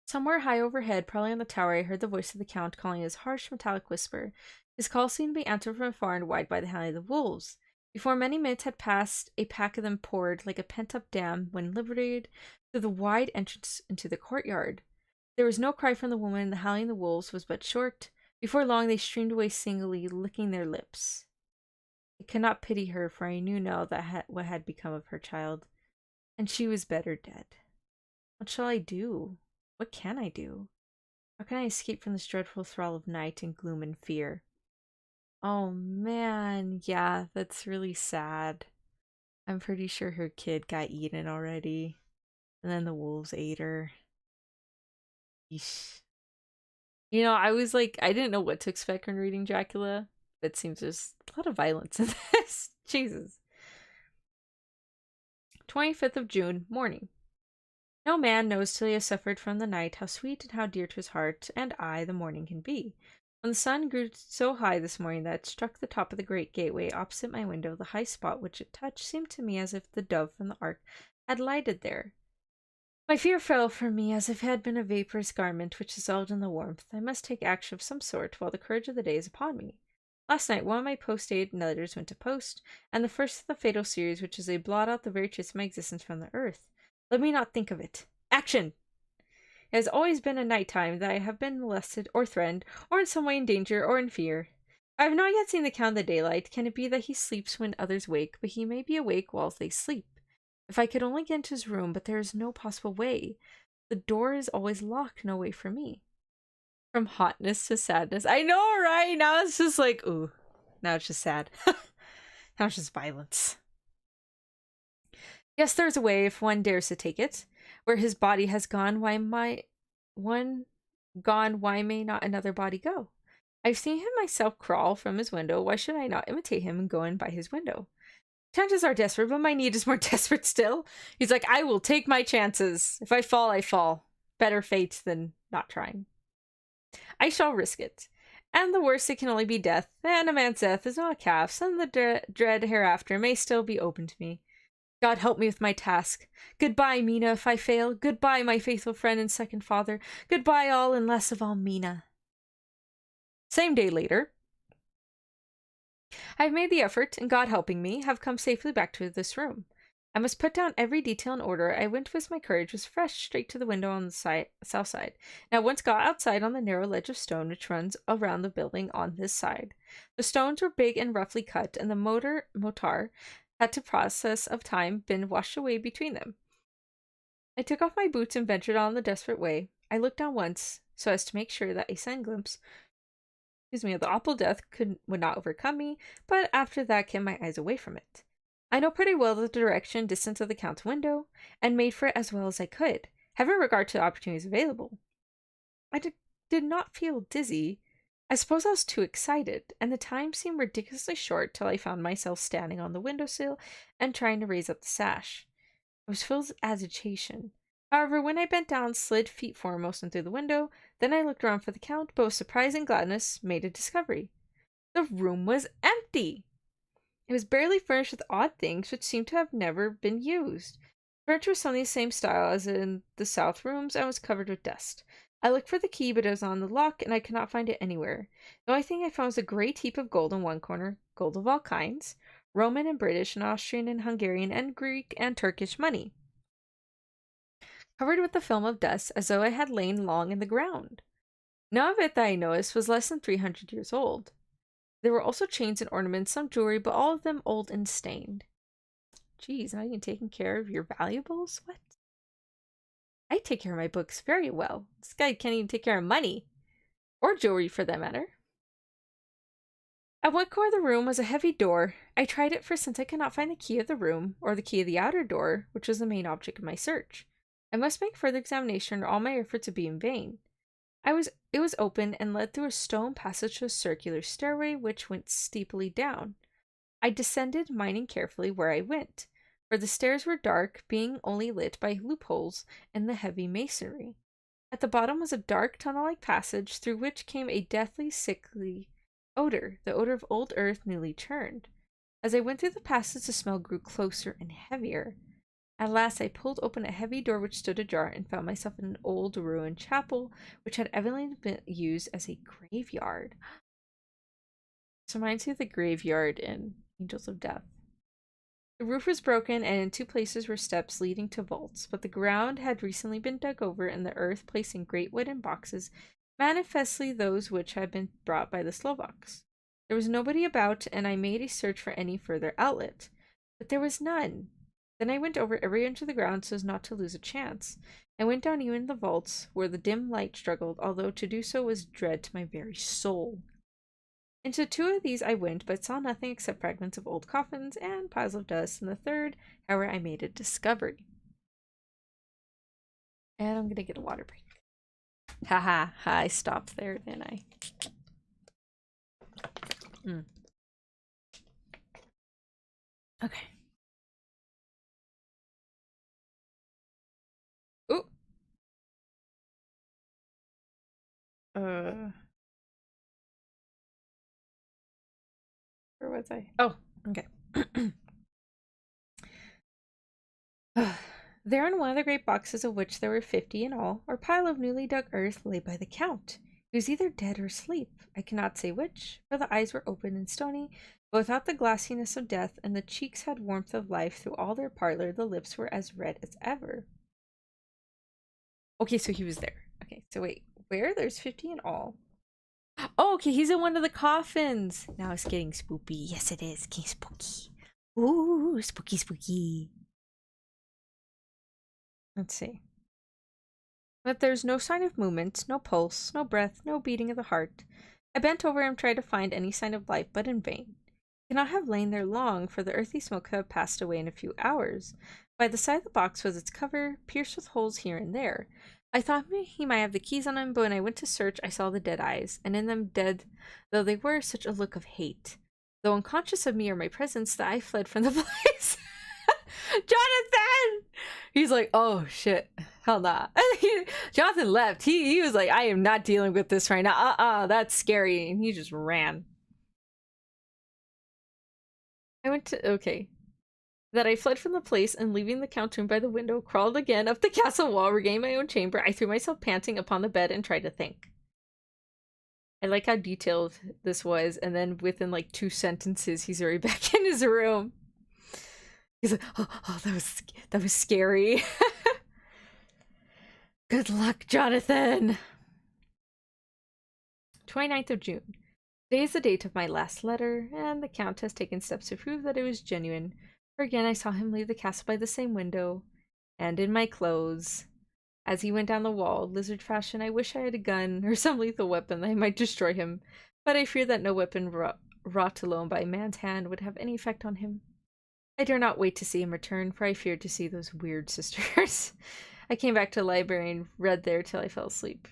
Somewhere high overhead, probably on the tower, I heard the voice of the Count calling his harsh, metallic whisper. His call seemed to be answered from far and wide by the howling of the wolves. Before many minutes had passed, a pack of them poured, like a pent-up dam, when liberated, through the wide entrance into the courtyard. There was no cry from the woman, the howling of the wolves was but short. Before long they streamed away singly, licking their lips. I could not pity her, for I knew now that what had become of her child, and she was better dead. What shall I do? What can I do? How can I escape from this dreadful thrall of night and gloom and fear? Oh man, yeah, that's really sad. I'm pretty sure her kid got eaten already. And then the wolves ate her. Yeesh. You know, I was like, I didn't know what to expect when reading Dracula. But it seems there's a lot of violence in this. Jesus. 25th of June, morning. No man knows till he has suffered from the night how sweet and how dear to his heart and eye the morning can be. When the sun grew so high this morning that it struck the top of the great gateway opposite my window, the high spot which it touched seemed to me as if the dove from the ark had lighted there. My fear fell from me as if it had been a vaporous garment which dissolved in the warmth. I must take action of some sort while the courage of the day is upon me. Last night, one of my post-dated letters went to post, and the first of the fatal series, which is a blot out the very trace of my existence from the earth. Let me not think of it. Action! It has always been at night time that I have been molested or threatened, or in some way in danger or in fear. I have not yet seen the Count in the daylight. Can it be that he sleeps when others wake, but he may be awake whilst they sleep? If I could only get into his room, but there is no possible way. The door is always locked, no way for me. From hotness to sadness. I know, right? Now it's just like, ooh. Now it's just sad. Now it's just violence. Yes, there's a way if one dares to take it. Where his body has gone, why may not another body go? I've seen him myself crawl from his window. Why should I not imitate him and go in by his window? Chances are desperate, but my need is more desperate still. He's like, I will take my chances. If I fall, I fall. Better fate than not trying. I shall risk it. And the worst, it can only be death. And a man's death is not a calf's, and the dread hereafter may still be open to me. God help me with my task. Goodbye, Mina, if I fail. Goodbye, my faithful friend and second father. Goodbye, all, and less of all, Mina. Same day later. I have made the effort, and God helping me, have come safely back to this room. I must put down every detail in order. I went with my courage was fresh straight to the window on the south side. Now once got outside on the narrow ledge of stone which runs around the building on this side. The stones were big and roughly cut, and the mortar had to process of time been washed away between them. I took off my boots and ventured on the desperate way. I looked down once, so as to make sure that a sudden glimpse of the awful death would not overcome me, but after that kept my eyes away from it. I know pretty well the direction and distance of the Count's window, and made for it as well as I could, having regard to the opportunities available. I did not feel dizzy. I suppose I was too excited, and the time seemed ridiculously short till I found myself standing on the windowsill and trying to raise up the sash. I was filled with agitation. However, when I bent down, slid feet foremost and through the window, then I looked around for the Count, but with surprise and gladness made a discovery. The room was empty! It was barely furnished with odd things which seemed to have never been used. The furniture was only the same style as in the south rooms and was covered with dust. I looked for the key, but it was on the lock, and I could not find it anywhere. The only thing I found was a great heap of gold in one corner, gold of all kinds, Roman and British and Austrian and Hungarian and Greek and Turkish money, covered with a film of dust, as though it had lain long in the ground. None of it that I noticed was less than 300 years old. There were also chains and ornaments, some jewelry, but all of them old and stained. Geez, not even taking care of your valuables? What? I take care of my books very well. This guy can't even take care of money. Or jewelry, for that matter. At one corner of the room was a heavy door. I tried it first since I could not find the key of the room, or the key of the outer door, which was the main object of my search. I must make further examination, or all my efforts would be in vain. It was open and led through a stone passage to a circular stairway which went steeply down. I descended, minding carefully where I went, for the stairs were dark, being only lit by loopholes in the heavy masonry. At the bottom was a dark tunnel-like passage through which came a deathly sickly odor, the odor of old earth newly churned. As I went through the passage, the smell grew closer and heavier. At last I pulled open a heavy door which stood ajar and found myself in an old ruined chapel which had evidently been used as a graveyard. This reminds me of the graveyard in Angels of Death. The roof was broken, and in two places were steps leading to vaults, but the ground had recently been dug over and the earth placed in great wooden boxes, manifestly those which had been brought by the Slovaks. There was nobody about, and I made a search for any further outlet, but there was none. Then I went over every inch of the ground so as not to lose a chance. I went down even the vaults, where the dim light struggled, although to do so was dread to my very soul. Into two of these I went, but saw nothing except fragments of old coffins and piles of dust. In the third, however, I made a discovery. And I'm gonna get a water break. Haha, I stopped there, didn't I? Okay. Ooh. Where was I? Oh, okay. There in one of the great boxes, of which there were 50 in all, or pile of newly dug earth, lay by the count. He was either dead or asleep. I cannot say which, for the eyes were open and stony, but without the glassiness of death, and the cheeks had warmth of life through all their pallor. The lips were as red as ever. Okay, so he was there. Okay, so wait, where? There's 50 in all. Oh, okay, he's in one of the coffins. Now it's getting spooky. Yes, it is. Getting spooky. Ooh, spooky, spooky. Let's see. But there's no sign of movement, no pulse, no breath, no beating of the heart. I bent over him, tried to find any sign of life, but in vain. He could not have lain there long, for the earthy smoke could have passed away in a few hours. By the side of the box was its cover, pierced with holes here and there. I thought he might have the keys on him, but when I went to search, I saw the dead eyes, and in them, dead though they were, such a look of hate. Though unconscious of me or my presence, the eye fled from the place. Jonathan! He's like, oh shit, hell nah. Jonathan left. He was like, I am not dealing with this right now. That's scary. And he just ran. I went to, okay. That I fled from the place, and leaving the count room by the window, crawled again up the castle wall, regained my own chamber. I threw myself panting upon the bed and tried to think. I like how detailed this was, and then within like 2 sentences, he's already back in his room. He's like, oh, that was scary. Good luck, Jonathan. 29th of June. Today is the date of my last letter, and the Count has taken steps to prove that it was genuine. For again I saw him leave the castle by the same window, and in my clothes. As he went down the wall, lizard fashion, I wish I had a gun or some lethal weapon that I might destroy him, but I fear that no weapon wrought alone by man's hand would have any effect on him. I dare not wait to see him return, for I feared to see those weird sisters. I came back to the library and read there till I fell asleep.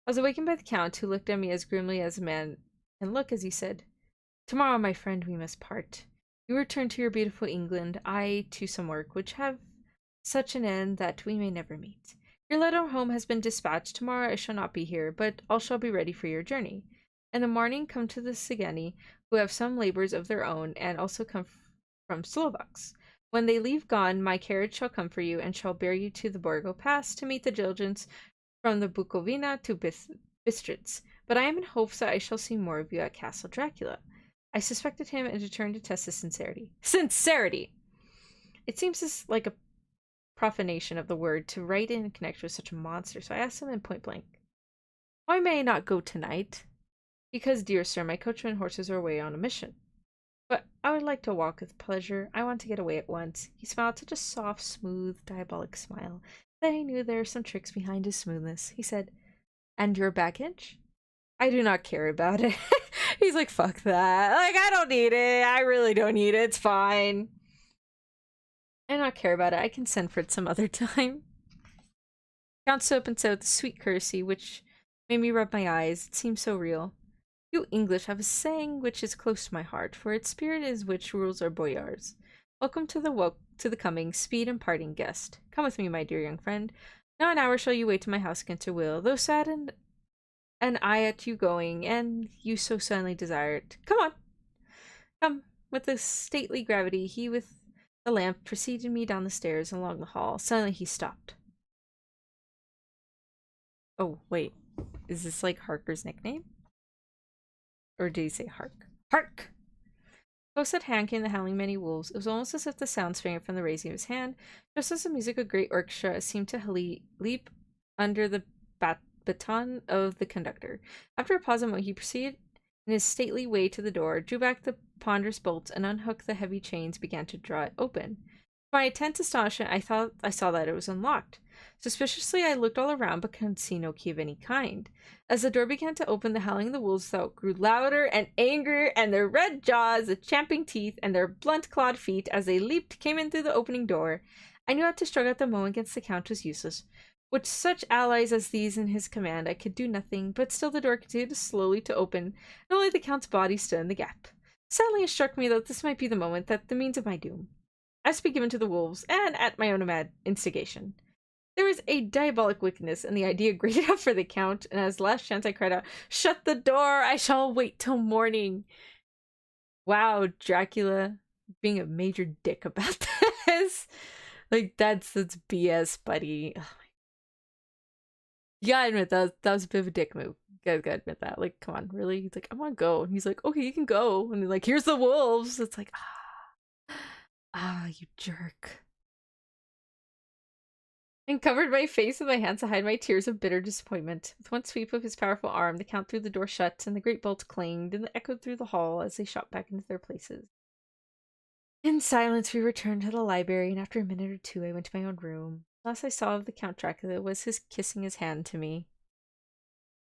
I was awakened by the Count, who looked at me as grimly as a man can look as he said, "Tomorrow, my friend, we must part. You return to your beautiful England, I to some work which have such an end that we may never meet. Your letter home has been dispatched. Tomorrow I shall not be here, but all shall be ready for your journey. In the morning come to the Sigani, who have some labors of their own, and also come from Slovaks. When they leave gone, my carriage shall come for you, and shall bear you to the Borgo Pass to meet the diligence from the Bukovina to Bistritz. But I am in hopes that I shall see more of you at Castle Dracula. I suspected him and determined to test his sincerity. Sincerity! It seems like a profanation of the word to write in connection with such a monster, so I asked him in point blank, why may I not go tonight? Because, dear sir, my coachman and horses are away on a mission. But I would like to walk with pleasure. I want to get away at once. He smiled such a soft, smooth, diabolic smile that I knew there were some tricks behind his smoothness. He said, and your baggage? I do not care about it. He's like, fuck that. Like, I don't need it. I really don't need it. It's fine. I do not care about it. I can send for it some other time. Count stood up and said with a sweet courtesy, which made me rub my eyes. It seemed so real. You English have a saying which is close to my heart, for its spirit is which rules our boyars. Welcome to the coming, speed and parting guest. Come with me, my dear young friend. Now an hour shall you wait to my house against your will, though saddened and I at you going, and you so suddenly desire it. Come on. Come. With a stately gravity, he with the lamp preceded me down the stairs and along the hall. Suddenly he stopped. Oh, wait. Is this like Harker's nickname? Or did he say Hark? Hark! Close at hand came the howling many wolves. It was almost as if the sound sprang from the raising of his hand, just as the music of a great orchestra seemed to leap under the baton of the conductor. After a pause a moment, he proceeded in his stately way to the door, drew back the ponderous bolts, and unhooked the heavy chains, began to draw it open. To my intense astonishment, I thought I saw that it was unlocked. Suspiciously, I looked all around, but could see no key of any kind. As the door began to open, the howling of the wolves grew louder and angrier, and their red jaws, the champing teeth, and their blunt-clawed feet, as they leaped, came in through the opening door. I knew how to struggle at the moment against the Count was useless. With such allies as these in his command, I could do nothing, but still the door continued slowly to open, and only the Count's body stood in the gap. Suddenly it struck me that this might be the moment, that the means of my doom. I was to be given to the wolves, and at my own mad instigation. There was a diabolic wickedness in the idea great enough for the Count, and as last chance I cried out, shut the door! I shall wait till morning! Wow, Dracula being a major dick about this. Like, that's BS, buddy. Oh, you gotta admit, that was a bit of a dick move. You gotta admit that. Like, come on, really? He's like, I wanna go. And he's like, okay, you can go. And they're like, here's the wolves. It's like, you jerk. And covered my face with my hands to hide my tears of bitter disappointment. With one sweep of his powerful arm, the Count threw the door shut, and the great bolts clanged and echoed through the hall as they shot back into their places. In silence, we returned to the library, and after a minute or two, I went to my own room. Last I saw of the Count Dracula was his kissing his hand to me.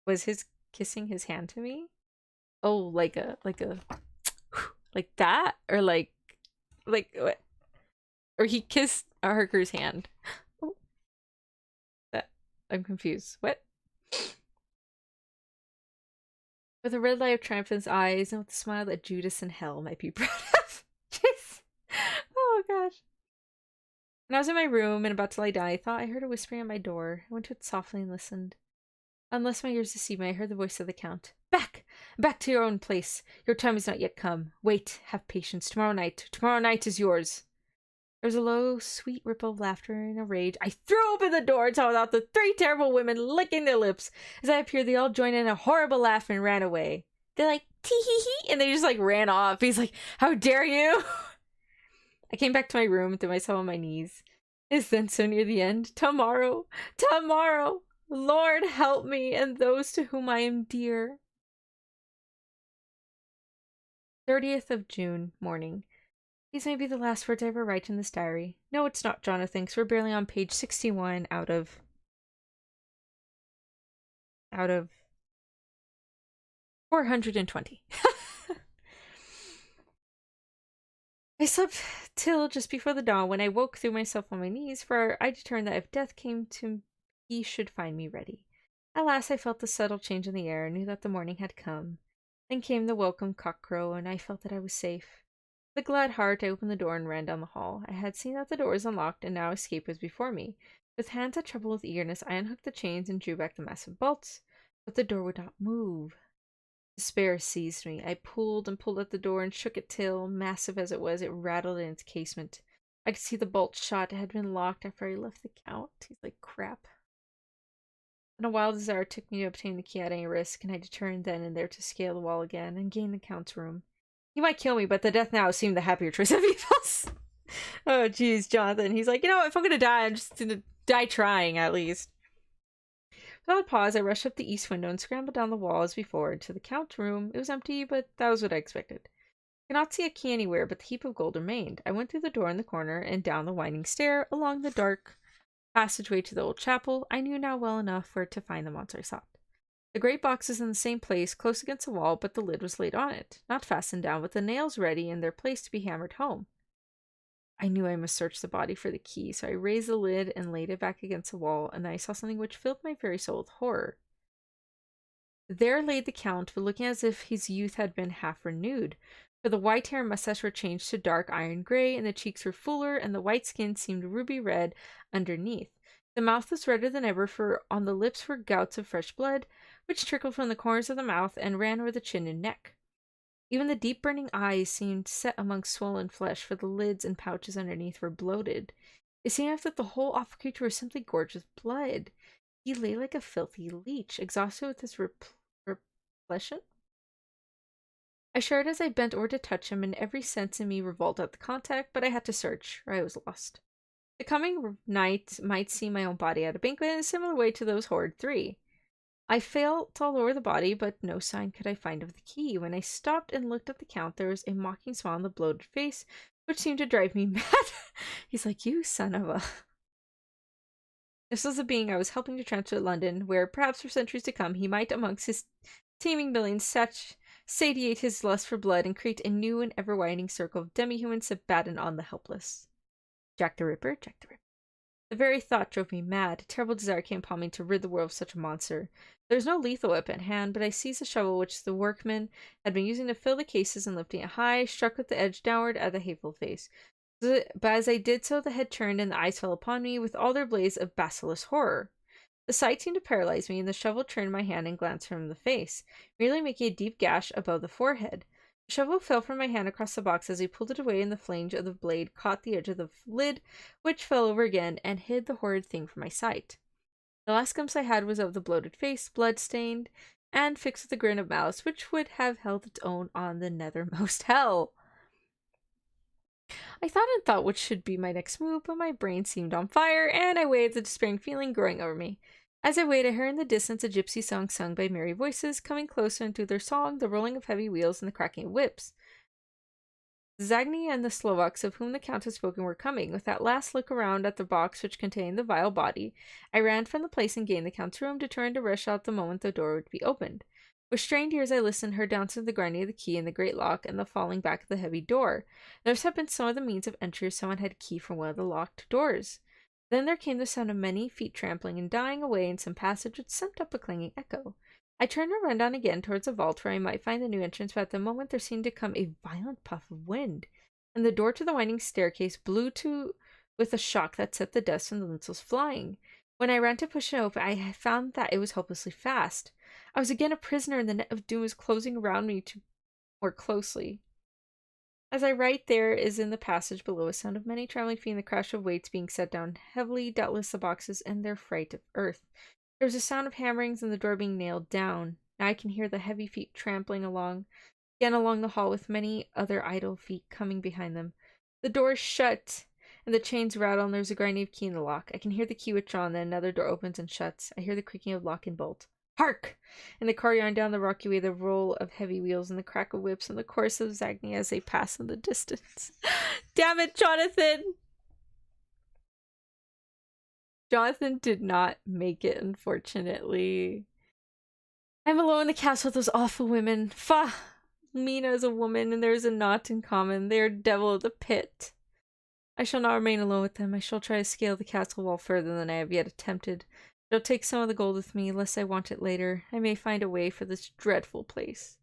Was his kissing his hand to me? Oh, like that? Or like what? Or he kissed Harker's hand. Oh. That, I'm confused. What? With a red light of triumph in his eyes, and with a smile that Judas in hell might be proud of. Jeez. Oh gosh. When I was in my room and about to lie down, I thought I heard a whispering at my door. I went to it softly and listened. Unless my ears deceived me, I heard the voice of the Count. Back! Back to your own place. Your time is not yet come. Wait, have patience. Tomorrow night is yours. There was a low, sweet ripple of laughter and a rage. I threw open the door and saw without the three terrible women licking their lips. As I appeared, they all joined in a horrible laugh and ran away. They're like, tee-hee-hee, and they just like ran off. He's like, how dare you? I came back to my room and threw myself on my knees. Is then so near the end? Tomorrow! Tomorrow! Lord, help me and those to whom I am dear. 30th of June, morning. These may be the last words I ever write in this diary. No, it's not, Jonathan, because we're barely on page 61 out of 420. I slept till just before the dawn, when I woke, threw myself on my knees, for I determined that if death came to he should find me ready. At last I felt the subtle change in the air, and knew that the morning had come. Then came the welcome cock-crow, and I felt that I was safe. With a glad heart, I opened the door and ran down the hall. I had seen that the door was unlocked, and now escape was before me. With hands that trembled with eagerness, I unhooked the chains and drew back the massive bolts. But the door would not move. Despair seized me. I pulled and pulled at the door and shook it till, massive as it was, it rattled in its casement. I could see the bolt shot had been locked after I left the count. He's like, crap. And a wild desire took me to obtain the key at any risk, and I determined then and there to scale the wall again and gain the count's room. He might kill me, but the death now seemed the happier choice of evils. Oh, jeez, Jonathan. He's like, if I'm gonna die, I'm just gonna die trying, at least. Without a pause, I rushed up the east window and scrambled down the wall as before into the count's room. It was empty, but that was what I expected. I could not see a key anywhere, but the heap of gold remained. I went through the door in the corner and down the winding stair, along the dark passageway to the old chapel. I knew now well enough where to find the monster I sought. The great box was in the same place, close against the wall, but the lid was laid on it, not fastened down, with the nails ready in their place to be hammered home. I knew I must search the body for the key, so I raised the lid and laid it back against the wall, and then I saw something which filled my very soul with horror. There lay the Count, but looking as if his youth had been half renewed, for the white hair and mustache were changed to dark iron gray, and the cheeks were fuller, and the white skin seemed ruby red underneath. The mouth was redder than ever, for on the lips were gouts of fresh blood, which trickled from the corners of the mouth and ran over the chin and neck. Even the deep burning eyes seemed set among swollen flesh, for the lids and pouches underneath were bloated. It seemed as if the whole awful creature was simply gorged with blood. He lay like a filthy leech, exhausted with his repletion. I shuddered as I bent over to touch him, and every sense in me revolted at the contact, but I had to search, or I was lost. The coming night might see my own body at a banquet in a similar way to those horrid three. I felt all over the body, but no sign could I find of the key. When I stopped and looked at the Count, there was a mocking smile on the bloated face, which seemed to drive me mad. He's like, you son of a... This was the being I was helping to transfer to London, where, perhaps for centuries to come, he might, amongst his teeming millions, satiate his lust for blood and create a new and ever-widening circle of demi-humans to batten on the helpless. Jack the Ripper, Jack the Ripper. The very thought drove me mad. A terrible desire came upon me to rid the world of such a monster. There was no lethal weapon at hand, but I seized a shovel which the workman had been using to fill the cases, and lifting it high, struck with the edge downward at the hateful face. But as I did so, the head turned, and the eyes fell upon me with all their blaze of basilisk horror. The sight seemed to paralyze me, and the shovel turned in my hand and glanced from the face, merely making a deep gash above the forehead. The shovel fell from my hand across the box as I pulled it away, and the flange of the blade caught the edge of the lid, which fell over again and hid the horrid thing from my sight. The last glimpse I had was of the bloated face, blood-stained, and fixed with a grin of malice, which would have held its own on the nethermost hell. I thought and thought what should be my next move, but my brain seemed on fire, and I waited, the despairing feeling growing over me. As I waited, I heard in the distance a gypsy song sung by merry voices, coming closer, and through their song the rolling of heavy wheels and the cracking of whips. Zagny and the Slovaks of whom the Count had spoken were coming. With that last look around at the box which contained the vile body, I ran from the place and gained the Count's room, determined to rush out the moment the door would be opened. With strained ears I listened, heard down to the grinding of the key in the great lock and the falling back of the heavy door. Those had been some of the means of entry if someone had a key from one of the locked doors. Then there came the sound of many feet trampling and dying away in some passage which sent up a clanging echo. I turned and ran down again towards the vault where I might find the new entrance, but at the moment there seemed to come a violent puff of wind, and the door to the winding staircase blew to with a shock that set the dust and the lintels flying. When I ran to push it open, I found that it was hopelessly fast. I was again a prisoner, and the net of doom was closing around me more closely. As I write, there is in the passage below a sound of many traveling feet and the crash of weights being set down heavily, doubtless the boxes and their freight of earth. There was a sound of hammerings and the door being nailed down. Now I can hear the heavy feet trampling again along the hall, with many other idle feet coming behind them. The door is shut, and the chains rattle, and there's a grinding of key in the lock. I can hear the key withdrawn, then another door opens and shuts. I hear the creaking of lock and bolt. Hark! In the corridor and down the rocky way, the roll of heavy wheels and the crack of whips and the chorus of Zagny as they pass in the distance. Damn it, Jonathan! Jonathan did not make it, unfortunately. I'm alone in the castle with those awful women. Fa! Mina is a woman, and there is a knot in common. They are devil of the pit. I shall not remain alone with them. I shall try to scale the castle wall further than I have yet attempted. I'll take some of the gold with me, lest I want it later. I may find a way for this dreadful place.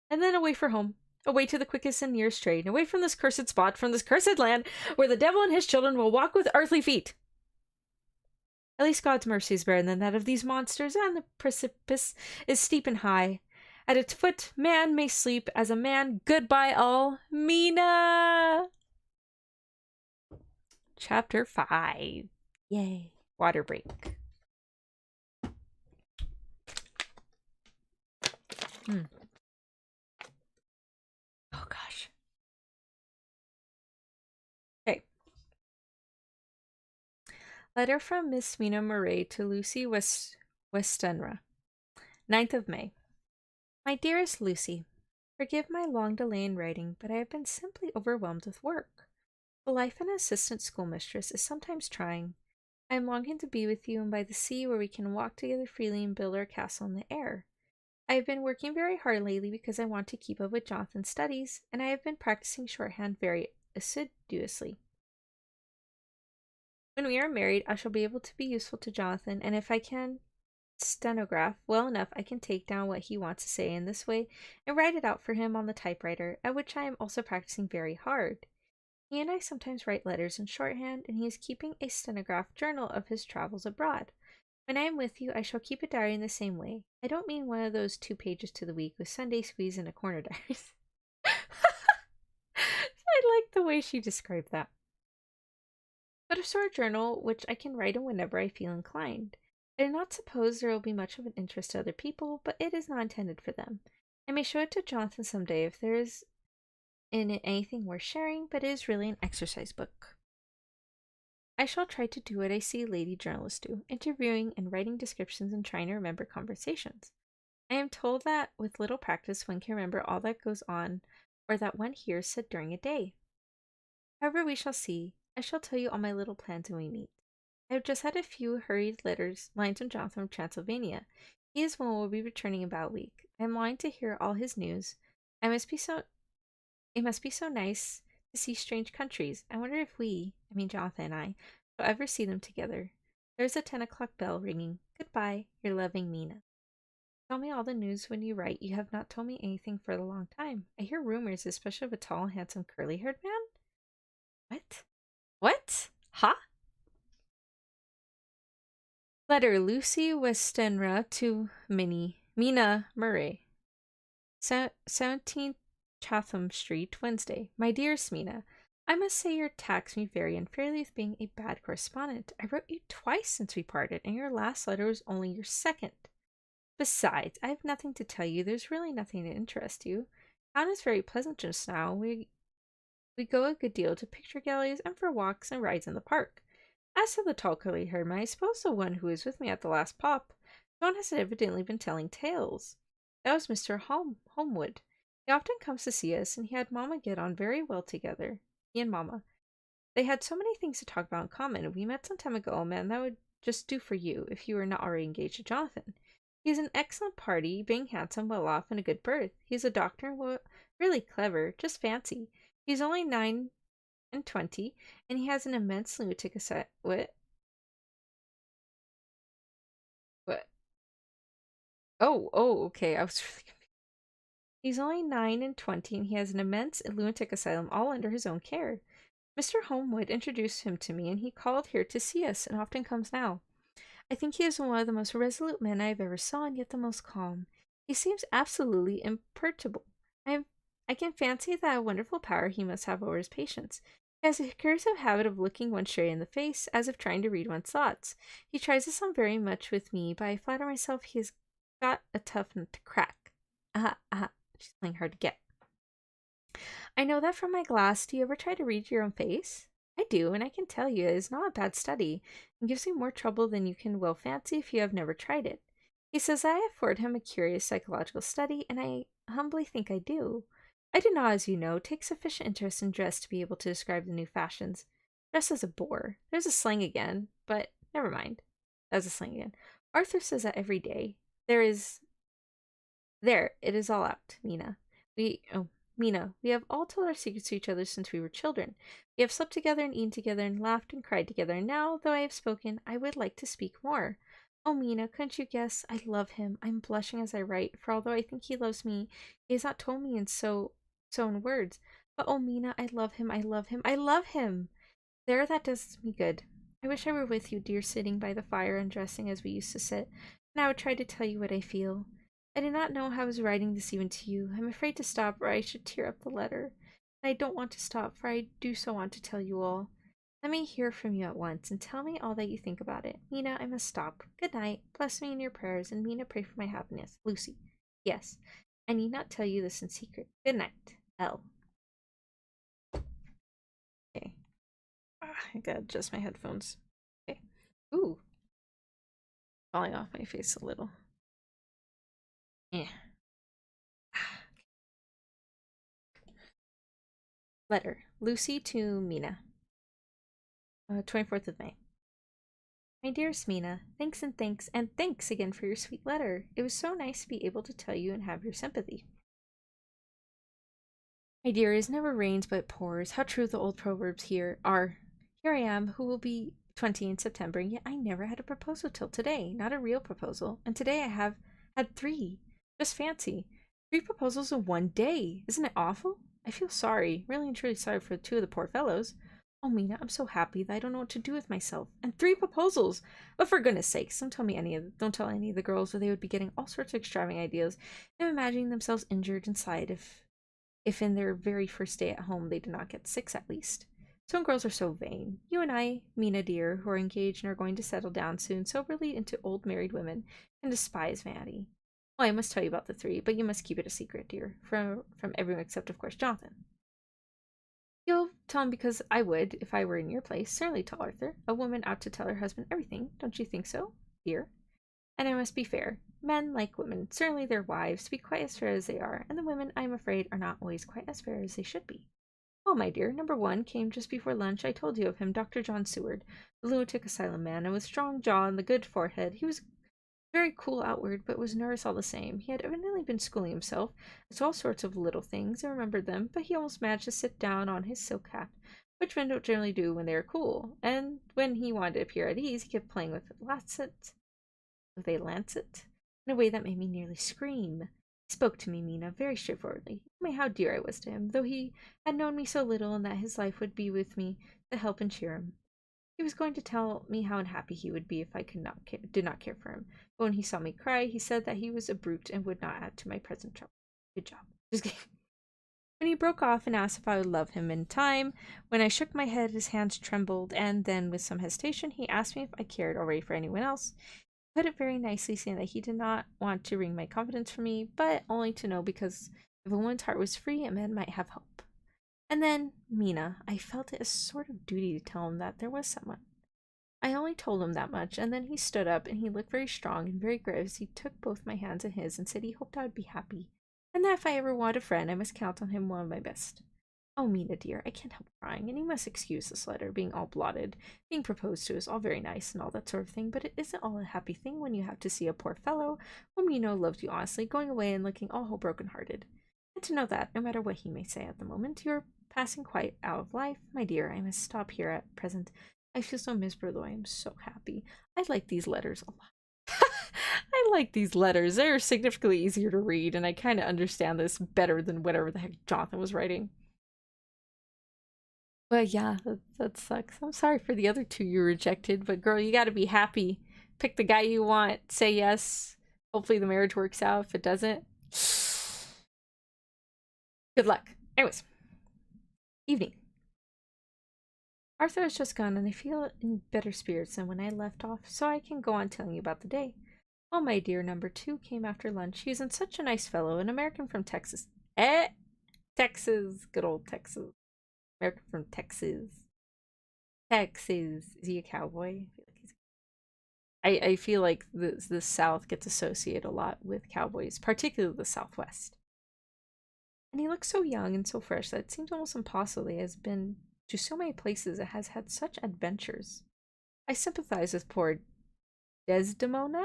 And then away for home. Away to the quickest and nearest train. Away from this cursed spot, from this cursed land, where the devil and his children will walk with earthly feet. At least God's mercy is better than that of these monsters, and the precipice is steep and high. At its foot, man may sleep as a man. Goodbye all. Mina! Chapter 5. Yay. Water break. Oh gosh. Okay. Letter from Miss Mina Murray to Lucy Westenra. 9th of May. My dearest Lucy, forgive my long delay in writing, but I have been simply overwhelmed with work. The life of an assistant schoolmistress is sometimes trying. I am longing to be with you and by the sea where we can walk together freely and build our castle in the air. I have been working very hard lately because I want to keep up with Jonathan's studies, and I have been practicing shorthand very assiduously. When we are married, I shall be able to be useful to Jonathan, and if I can stenograph well enough, I can take down what he wants to say in this way and write it out for him on the typewriter, at which I am also practicing very hard. He and I sometimes write letters in shorthand, and he is keeping a stenographed journal of his travels abroad. When I am with you, I shall keep a diary in the same way. I don't mean one of those 2 pages to the week with Sunday squeeze and a corner diaries. I like the way she described that. But a sort of journal which I can write in whenever I feel inclined. I do not suppose there will be much of an interest to other people, but it is not intended for them. I may show it to Jonathan some day if there is in it anything worth sharing, but it is really an exercise book. I shall try to do what I see lady journalists do, interviewing and writing descriptions and trying to remember conversations. I am told that with little practice one can remember all that goes on or that one hears said during a day. However, we shall see. I shall tell you all my little plans when we meet. I have just had a few hurried lines from Jonathan from Transylvania. He is one who will be returning in about a week. I am longing to hear all his news. It must be so nice to see strange countries. I wonder if Jonathan and I, shall ever see them together. There's a 10 o'clock bell ringing. Goodbye, your loving Mina. Tell me all the news when you write. You have not told me anything for a long time. I hear rumors, especially of a tall, handsome, curly-haired man. What? What? Huh? Letter Lucy Westenra to Mina Murray. 17 Chatham Street, Wednesday. My dearest Mina, I must say you tax me very unfairly with being a bad correspondent. I wrote you twice since we parted, and your last letter was only your second. Besides, I have nothing to tell you. There's really nothing to interest you. Town is very pleasant just now. We go a good deal to picture galleries and for walks and rides in the park. As to the tall curly-haired man, I suppose the one who was with me at the last pop. John has evidently been telling tales. That was Mr. Holmwood. He often comes to see us, and he had Mamma get on very well together. He and Mamma. They had so many things to talk about in common. We met some time ago, a man that would just do for you, if you were not already engaged to Jonathan. He is an excellent party, being handsome, well off, and a good berth. He is a doctor and really clever. Just fancy. He's only 29, and he has an immense lunatic asylum. What? Oh, okay. I was really confused. He's only 29, and he has an immense lunatic asylum all under his own care. Mr. Holmwood introduced him to me, and he called here to see us, and often comes now. I think he is one of the most resolute men I have ever saw, and yet the most calm. He seems absolutely imperturbable. I can fancy that wonderful power he must have over his patients. He has a cursive habit of looking one straight in the face, as if trying to read one's thoughts. He tries this on very much with me, but I flatter myself he has got a tough nut to crack. She's playing hard to get. I know that from my glass. Do you ever try to read your own face? I do, and I can tell you it is not a bad study, and gives you more trouble than you can well fancy if you have never tried it. He says I afford him a curious psychological study, and I humbly think I do. I do not, as you know, take sufficient interest in dress to be able to describe the new fashions. Dress is a bore. There's a slang again, but never mind. That's a slang again. Arthur says that every day. There, it is all out, Mina. Mina, we have all told our secrets to each other since we were children. We have slept together and eaten together and laughed and cried together, and now, though I have spoken, I would like to speak more. Oh, Mina, couldn't you guess? I love him. I'm blushing as I write, for although I think he loves me, he has not told me in so in words. But oh, Mina, I love him, I love him, I love him! There, that does me good. I wish I were with you, dear, sitting by the fire undressing as we used to sit, and I would try to tell you what I feel. I do not know how I was writing this even to you. I'm afraid to stop, or I should tear up the letter. And I don't want to stop, for I do so want to tell you all. Let me hear from you at once and tell me all that you think about it. Mina, I must stop. Good night. Bless me in your prayers, and Mina, pray for my happiness. Lucy. Yes. I need not tell you this in secret. Good night. L. Okay. I gotta adjust my headphones. Okay. Ooh. Falling off my face a little. Yeah. Letter. Lucy to Mina. 24th of May. My dearest Mina, thanks and thanks again for your sweet letter. It was so nice to be able to tell you and have your sympathy. My dear, it never rains but it pours. How true the old proverbs here are. Here I am, who will be 20 in September, yet I never had a proposal till today. Not a real proposal. And today I have had 3. Just fancy. 3 proposals in one day. Isn't it awful? I feel sorry, really and truly sorry for 2 of the poor fellows. Oh, Mina, I'm so happy that I don't know what to do with myself. And 3 proposals! But for goodness sakes, don't tell any of the girls, or they would be getting all sorts of extravagant ideas and imagining themselves injured inside if in their very first day at home they did not get 6 at least. Some girls are so vain. You and I, Mina dear, who are engaged and are going to settle down soon soberly into old married women, can despise vanity. Oh, I must tell you about the 3, but you must keep it a secret, dear, from everyone except, of course, Jonathan. You'll tell him because I would, if I were in your place, certainly tell Arthur. A woman ought to tell her husband everything, don't you think so, dear? And I must be fair. Men, like women, certainly their wives, to be quite as fair as they are, and the women, I am afraid, are not always quite as fair as they should be. Oh, my dear, number 1 came just before lunch. I told you of him, Dr. John Seward, the lunatic asylum man, and with strong jaw and the good forehead. He was very cool outward, but was nervous all the same. He had evidently been schooling himself as to all sorts of little things, and remembered them, but he almost managed to sit down on his silk hat, which men don't generally do when they are cool, and when he wanted to appear at ease, he kept playing with a lancet, in a way that made me nearly scream. He spoke to me, Mina, very straightforwardly. He how dear I was to him, though he had known me so little, and that his life would be with me to help and cheer him. He was going to tell me how unhappy he would be if I did not care for him. But when he saw me cry, he said that he was a brute and would not add to my present trouble. Good job. Just kidding. When he broke off and asked if I would love him in time, when I shook my head, his hands trembled, and then, with some hesitation, he asked me if I cared already for anyone else. He put it very nicely, saying that he did not want to wring my confidence from me, but only to know because if a woman's heart was free, a man might have hope. And then, Mina, I felt it a sort of duty to tell him that there was someone. I only told him that much, and then he stood up, and he looked very strong and very grave as he took both my hands in his and said he hoped I would be happy, and that if I ever wanted a friend, I must count on him one of my best. Oh, Mina dear, I can't help crying, and you must excuse this letter, being all blotted. Being proposed to is all very nice and all that sort of thing, but it isn't all a happy thing when you have to see a poor fellow, whom you know loved you honestly, going away and looking all broken-hearted. And to know that, no matter what he may say at the moment, you're passing quite out of life. My dear, I must stop here at present. I feel so miserable, though I am so happy. I like these letters a lot. I like these letters. They're significantly easier to read, and I kind of understand this better than whatever the heck Jonathan was writing. But yeah, that sucks. I'm sorry for the other 2 you rejected, but girl, you gotta be happy. Pick the guy you want. Say yes. Hopefully the marriage works out. If it doesn't, good luck. Anyways, evening. Arthur has just gone, and I feel in better spirits than when I left off, so I can go on telling you about the day. Oh, my dear, number 2 came after lunch. He's such a nice fellow, an American from Texas. Texas. Good old Texas. American from Texas. Texas. Is he a cowboy? I feel like the South gets associated a lot with cowboys, particularly the Southwest. And he looks so young and so fresh that it seems almost impossible he has been to so many places and has had such adventures. I sympathize with poor Desdemona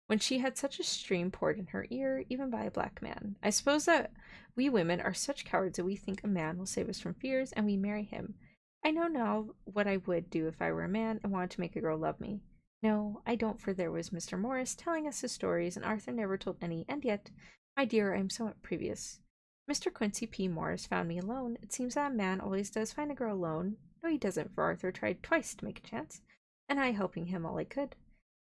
when she had such a stream poured in her ear, even by a black man. I suppose that we women are such cowards that we think a man will save us from fears, and we marry him. I know now what I would do if I were a man and wanted to make a girl love me. No, I don't, for there was Mr. Morris telling us his stories, and Arthur never told any, and yet, my dear, I am somewhat previous. Mr. Quincy P. Morris found me alone. It seems that a man always does find a girl alone. No, he doesn't, for Arthur tried twice to make a chance, and I helping him all I could.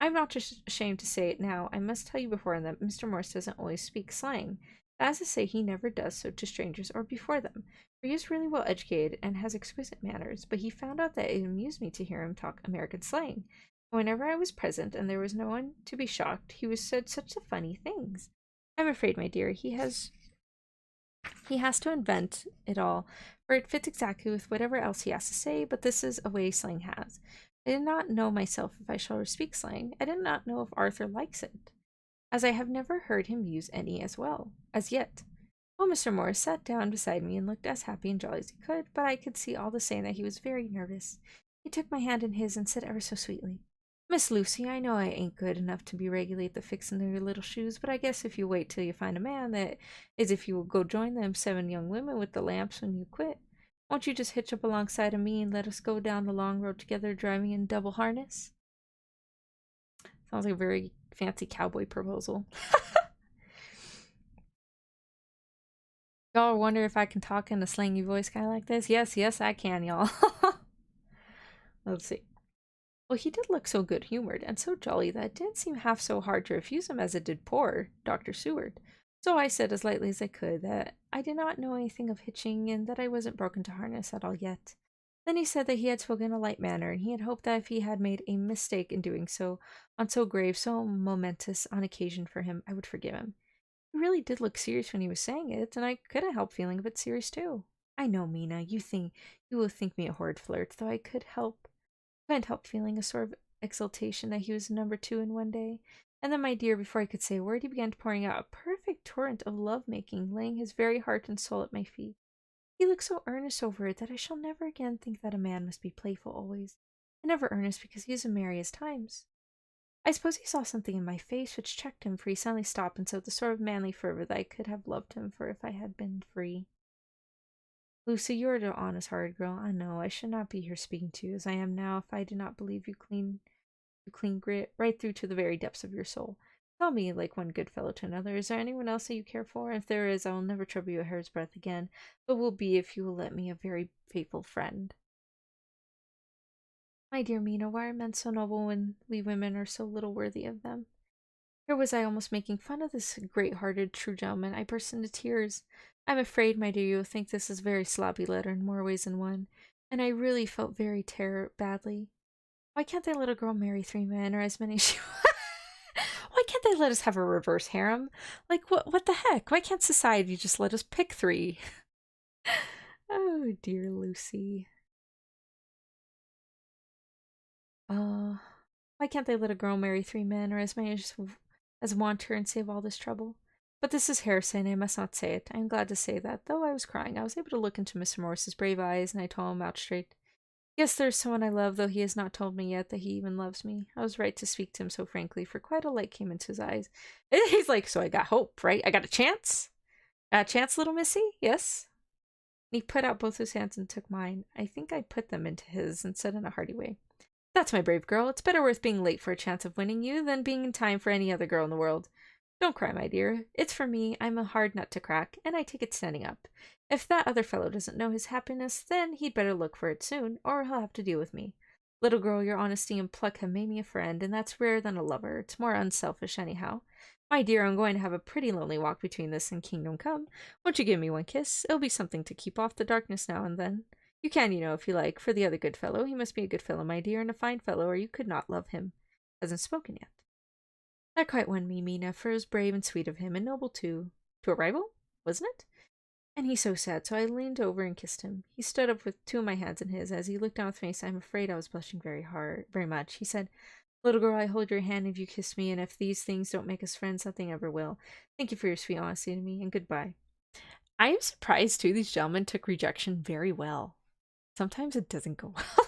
I'm not just ashamed to say it now. I must tell you beforehand that Mr. Morris doesn't always speak slang. But as I say, he never does so to strangers or before them, for he is really well educated and has exquisite manners, but he found out that it amused me to hear him talk American slang. Whenever I was present and there was no one to be shocked, he was said such funny things. I'm afraid, my dear, he has to invent it all, for it fits exactly with whatever else he has to say, but this is a way slang has. I did not know myself if I shall speak slang. I did not know if Arthur likes it, as I have never heard him use any as well, as yet. Well, Mr. Morris sat down beside me and looked as happy and jolly as he could, but I could see all the same that he was very nervous. He took my hand in his and said ever so sweetly, Miss Lucy, I know I ain't good enough to be regulate the fixin' of your little shoes, but I guess if you wait till you find a man, that is if you will go join them 7 young women with the lamps when you quit. Won't you just hitch up alongside of me and let us go down the long road together driving in double harness? Sounds like a very fancy cowboy proposal. Y'all wonder if I can talk in a slangy voice kind of like this? Yes, yes, I can, y'all. Let's see. Well, he did look so good-humored and so jolly that it didn't seem half so hard to refuse him as it did poor Dr. Seward. So I said as lightly as I could that I did not know anything of hitching and that I wasn't broken to harness at all yet. Then he said that he had spoken in a light manner, and he had hoped that if he had made a mistake in doing so on so grave, so momentous an occasion for him, I would forgive him. He really did look serious when he was saying it, and I couldn't help feeling a bit serious too. I know, Mina, you will think me a horrid flirt, though I couldn't help feeling a sort of exultation that he was number 2 in one day. And then, my dear, before I could say a word, he began pouring out a perfect torrent of love-making, laying his very heart and soul at my feet. He looked so earnest over it that I shall never again think that a man must be playful always, and never earnest because he is merry as times. I suppose he saw something in my face which checked him, for he suddenly stopped and said with the sort of manly fervor that I could have loved him for if I had been free. Lucy, you are an honest-hearted girl. I know I should not be here speaking to you as I am now if I did not believe you clean grit right through to the very depths of your soul. Tell me, like one good fellow to another, is there anyone else that you care for? If there is, I will never trouble you a hair's breadth again, but will be, if you will let me, a very faithful friend. My dear Mina, why are men so noble when we women are so little worthy of them? Here was I almost making fun of this great-hearted, true gentleman. I burst into tears. I'm afraid, my dear, you will think this is a very sloppy letter in more ways than one, and I really felt very badly. Why can't they let a girl marry 3 men, or as many as she Why can't they let us have a reverse harem? Like, what the heck? Why can't society just let us pick 3? Oh, dear Lucy. Why can't they let a girl marry 3 men, or as many as want her, and save all this trouble? But this is heresy, and I must not say it. I am glad to say that, though I was crying, I was able to look into Mr. Morris's brave eyes, and I told him out straight. Yes, there is someone I love, though he has not told me yet that he even loves me. I was right to speak to him so frankly, for quite a light came into his eyes. He's like, so I got hope, right? I got a chance? A chance, little missy? Yes? And he put out both his hands and took mine. I think I put them into his and said in a hearty way, That's my brave girl. It's better worth being late for a chance of winning you than being in time for any other girl in the world. Don't cry, my dear. It's for me. I'm a hard nut to crack, and I take it standing up. If that other fellow doesn't know his happiness, then he'd better look for it soon, or he'll have to deal with me. Little girl, your honesty and pluck have made me a friend, and that's rarer than a lover. It's more unselfish, anyhow. My dear, I'm going to have a pretty lonely walk between this and Kingdom Come. Won't you give me one kiss? It'll be something to keep off the darkness now and then. You can, you know, if you like, for the other good fellow. He must be a good fellow, my dear, and a fine fellow, or you could not love him. Hasn't spoken yet. That quite won me, Mina, for it was brave and sweet of him, and noble too. To a rival, wasn't it? And he's so sad, so I leaned over and kissed him. He stood up with 2 of my hands in his. As he looked down with me, I'm afraid I was blushing very much. He said, Little girl, I hold your hand if you kiss me, and if these things don't make us friends, nothing ever will. Thank you for your sweet honesty to me, and goodbye. I am surprised, too, these gentlemen took rejection very well. Sometimes it doesn't go well.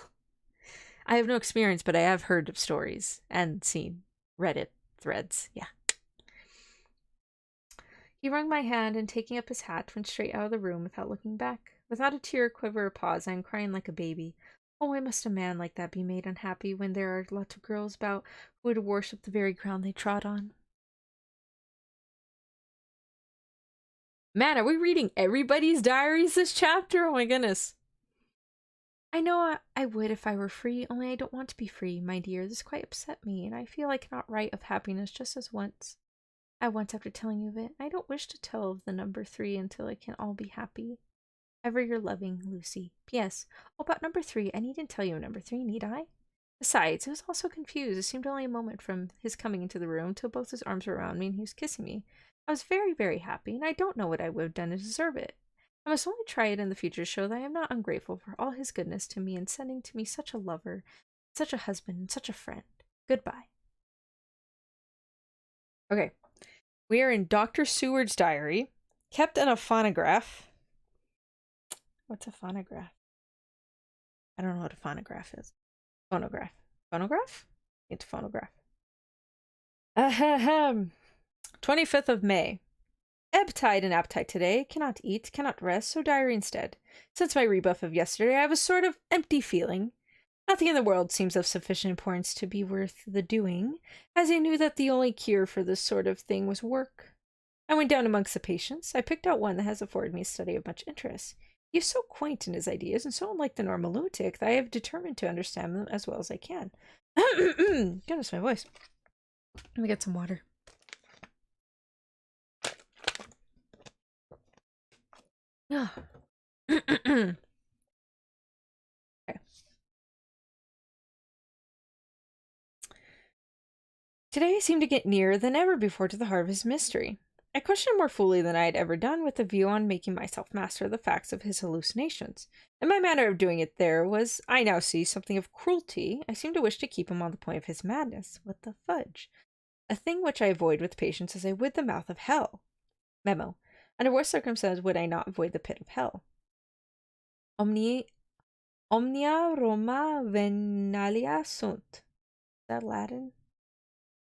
I have no experience, but I have heard of stories and seen Reddit threads. Yeah. He wrung my hand, and taking up his hat, went straight out of the room without looking back. Without a tear, quiver, or pause, I am crying like a baby. Oh, why must a man like that be made unhappy when there are lots of girls about who would worship the very ground they trod on? Man, are we reading everybody's diaries this chapter? Oh my goodness. I know I would if I were free, only I don't want to be free, my dear. This quite upset me, and I feel I cannot write of happiness just as once. at once after telling you of it. I don't wish to tell of the number 3 until it can all be happy. Ever your loving, Lucy. P.S. Oh, about number 3, I needn't tell you of number 3, need I? Besides, I was also confused. It seemed only a moment from his coming into the room till both his arms were around me and he was kissing me. I was very, very happy, and I don't know what I would have done to deserve it. I must only try it in the future to show that I am not ungrateful for all his goodness to me in sending to me such a lover, such a husband, and such a friend. Goodbye. Okay. We are in Dr. Seward's diary, kept in a phonograph. What's a phonograph? I don't know what a phonograph is. Phonograph. Phonograph? It's phonograph. Ahem. 25th of May. Ebb tide and appetite today. Cannot eat, cannot rest, so diary instead. Since my rebuff of yesterday, I have a sort of empty feeling. Nothing in the world seems of sufficient importance to be worth the doing, as I knew that the only cure for this sort of thing was work. I went down amongst the patients. I picked out one that has afforded me a study of much interest. He is so quaint in his ideas, and so unlike the normal lunatic, that I have determined to understand them as well as I can. Goodness, my voice. Let me get some water. Okay. Today I seemed to get nearer than ever before to the heart of his mystery. I questioned more fully than I had ever done, with a view on making myself master of the facts of his hallucinations. And my manner of doing it there was, I now see, something of cruelty. I seemed to wish to keep him on the point of his madness. What the fudge? A thing which I avoid with patience as I would the mouth of hell. Memo. Under what circumstances would I not avoid the pit of hell? Omnia Roma venalia sunt. Is that Latin?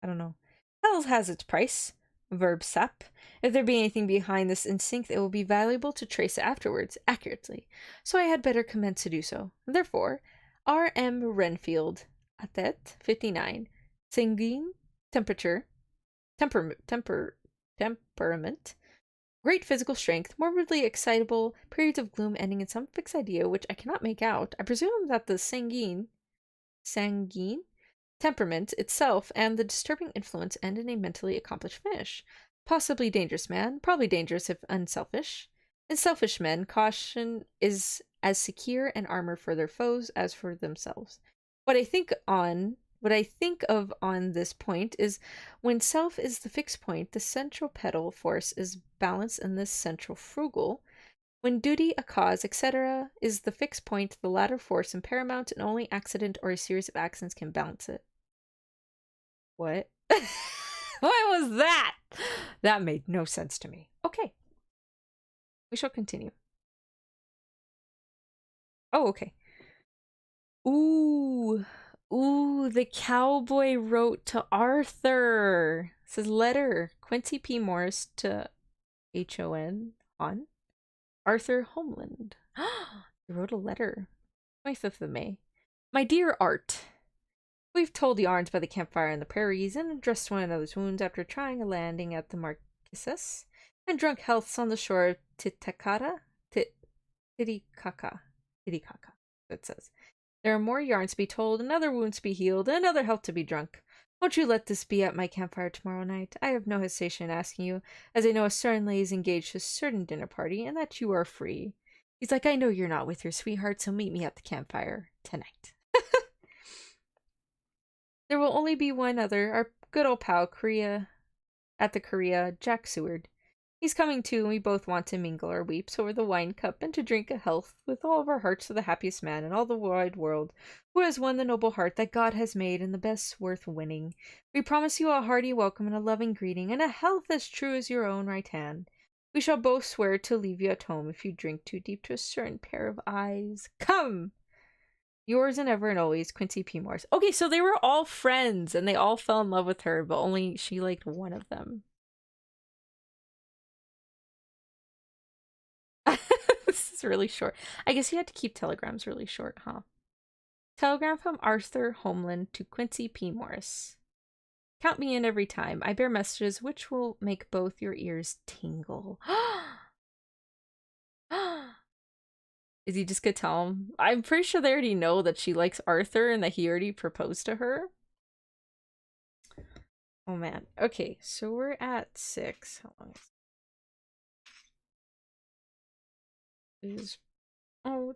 I don't know. Hell has its price. Verb sap. If there be anything behind this instinct, it will be valuable to trace it afterwards, accurately. So I had better commence to do so. Therefore, R. M. Renfield, Atet, 59, sanguine, temperament, great physical strength, morbidly excitable, periods of gloom ending in some fixed idea which I cannot make out. I presume that the sanguine temperament itself and the disturbing influence end in a mentally accomplished finish. Possibly dangerous man, probably dangerous if unselfish. In selfish men, caution is as secure an armor for their foes as for themselves. What I think of on this point is, when self is the fixed point, the centripetal force is balanced in this central frugal. When duty, a cause, etc., is the fixed point, the latter force and paramount, and only accident or a series of accidents can balance it. What? What was that? That made no sense to me. Okay. We shall continue. Oh, okay. Ooh. Ooh, the cowboy wrote to Arthur. It says letter. Quincy P. Morris to H-O-N. On. Arthur Homeland. He wrote a letter. 25th of May. My dear Art. We've told yarns by the campfire in the prairies and addressed one another's wounds after trying a landing at the Marquesas, and drunk healths on the shore of Titicaca, it says. There are more yarns to be told, and other wounds to be healed, and another health to be drunk. Won't you let this be at my campfire tomorrow night? I have no hesitation in asking you, as I know a certain lady is engaged to a certain dinner party, and that you are free. He's like, I know you're not with your sweetheart, so meet me at the campfire tonight. There will only be one other, our good old pal, at the Korea, Jack Seward. He's coming too, and we both want to mingle our weeps over the wine cup and to drink a health with all of our hearts to the happiest man in all the wide world, who has won the noble heart that God has made and the best worth winning. We promise you a hearty welcome and a loving greeting, and a health as true as your own right hand. We shall both swear to leave you at home if you drink too deep to a certain pair of eyes. Come! Yours and ever and always, Quincy P. Morris. Okay, so they were all friends, and they all fell in love with her, but only she liked one of them. This is really short. I guess you had to keep telegrams really short, huh? Telegram from Arthur Homeland to Quincy P. Morris. Count me in every time. I bear messages which will make both your ears tingle. Is he just gonna tell him? I'm pretty sure they already know that she likes Arthur and that he already proposed to her. Oh man. Okay, so we're at 6. How long is oh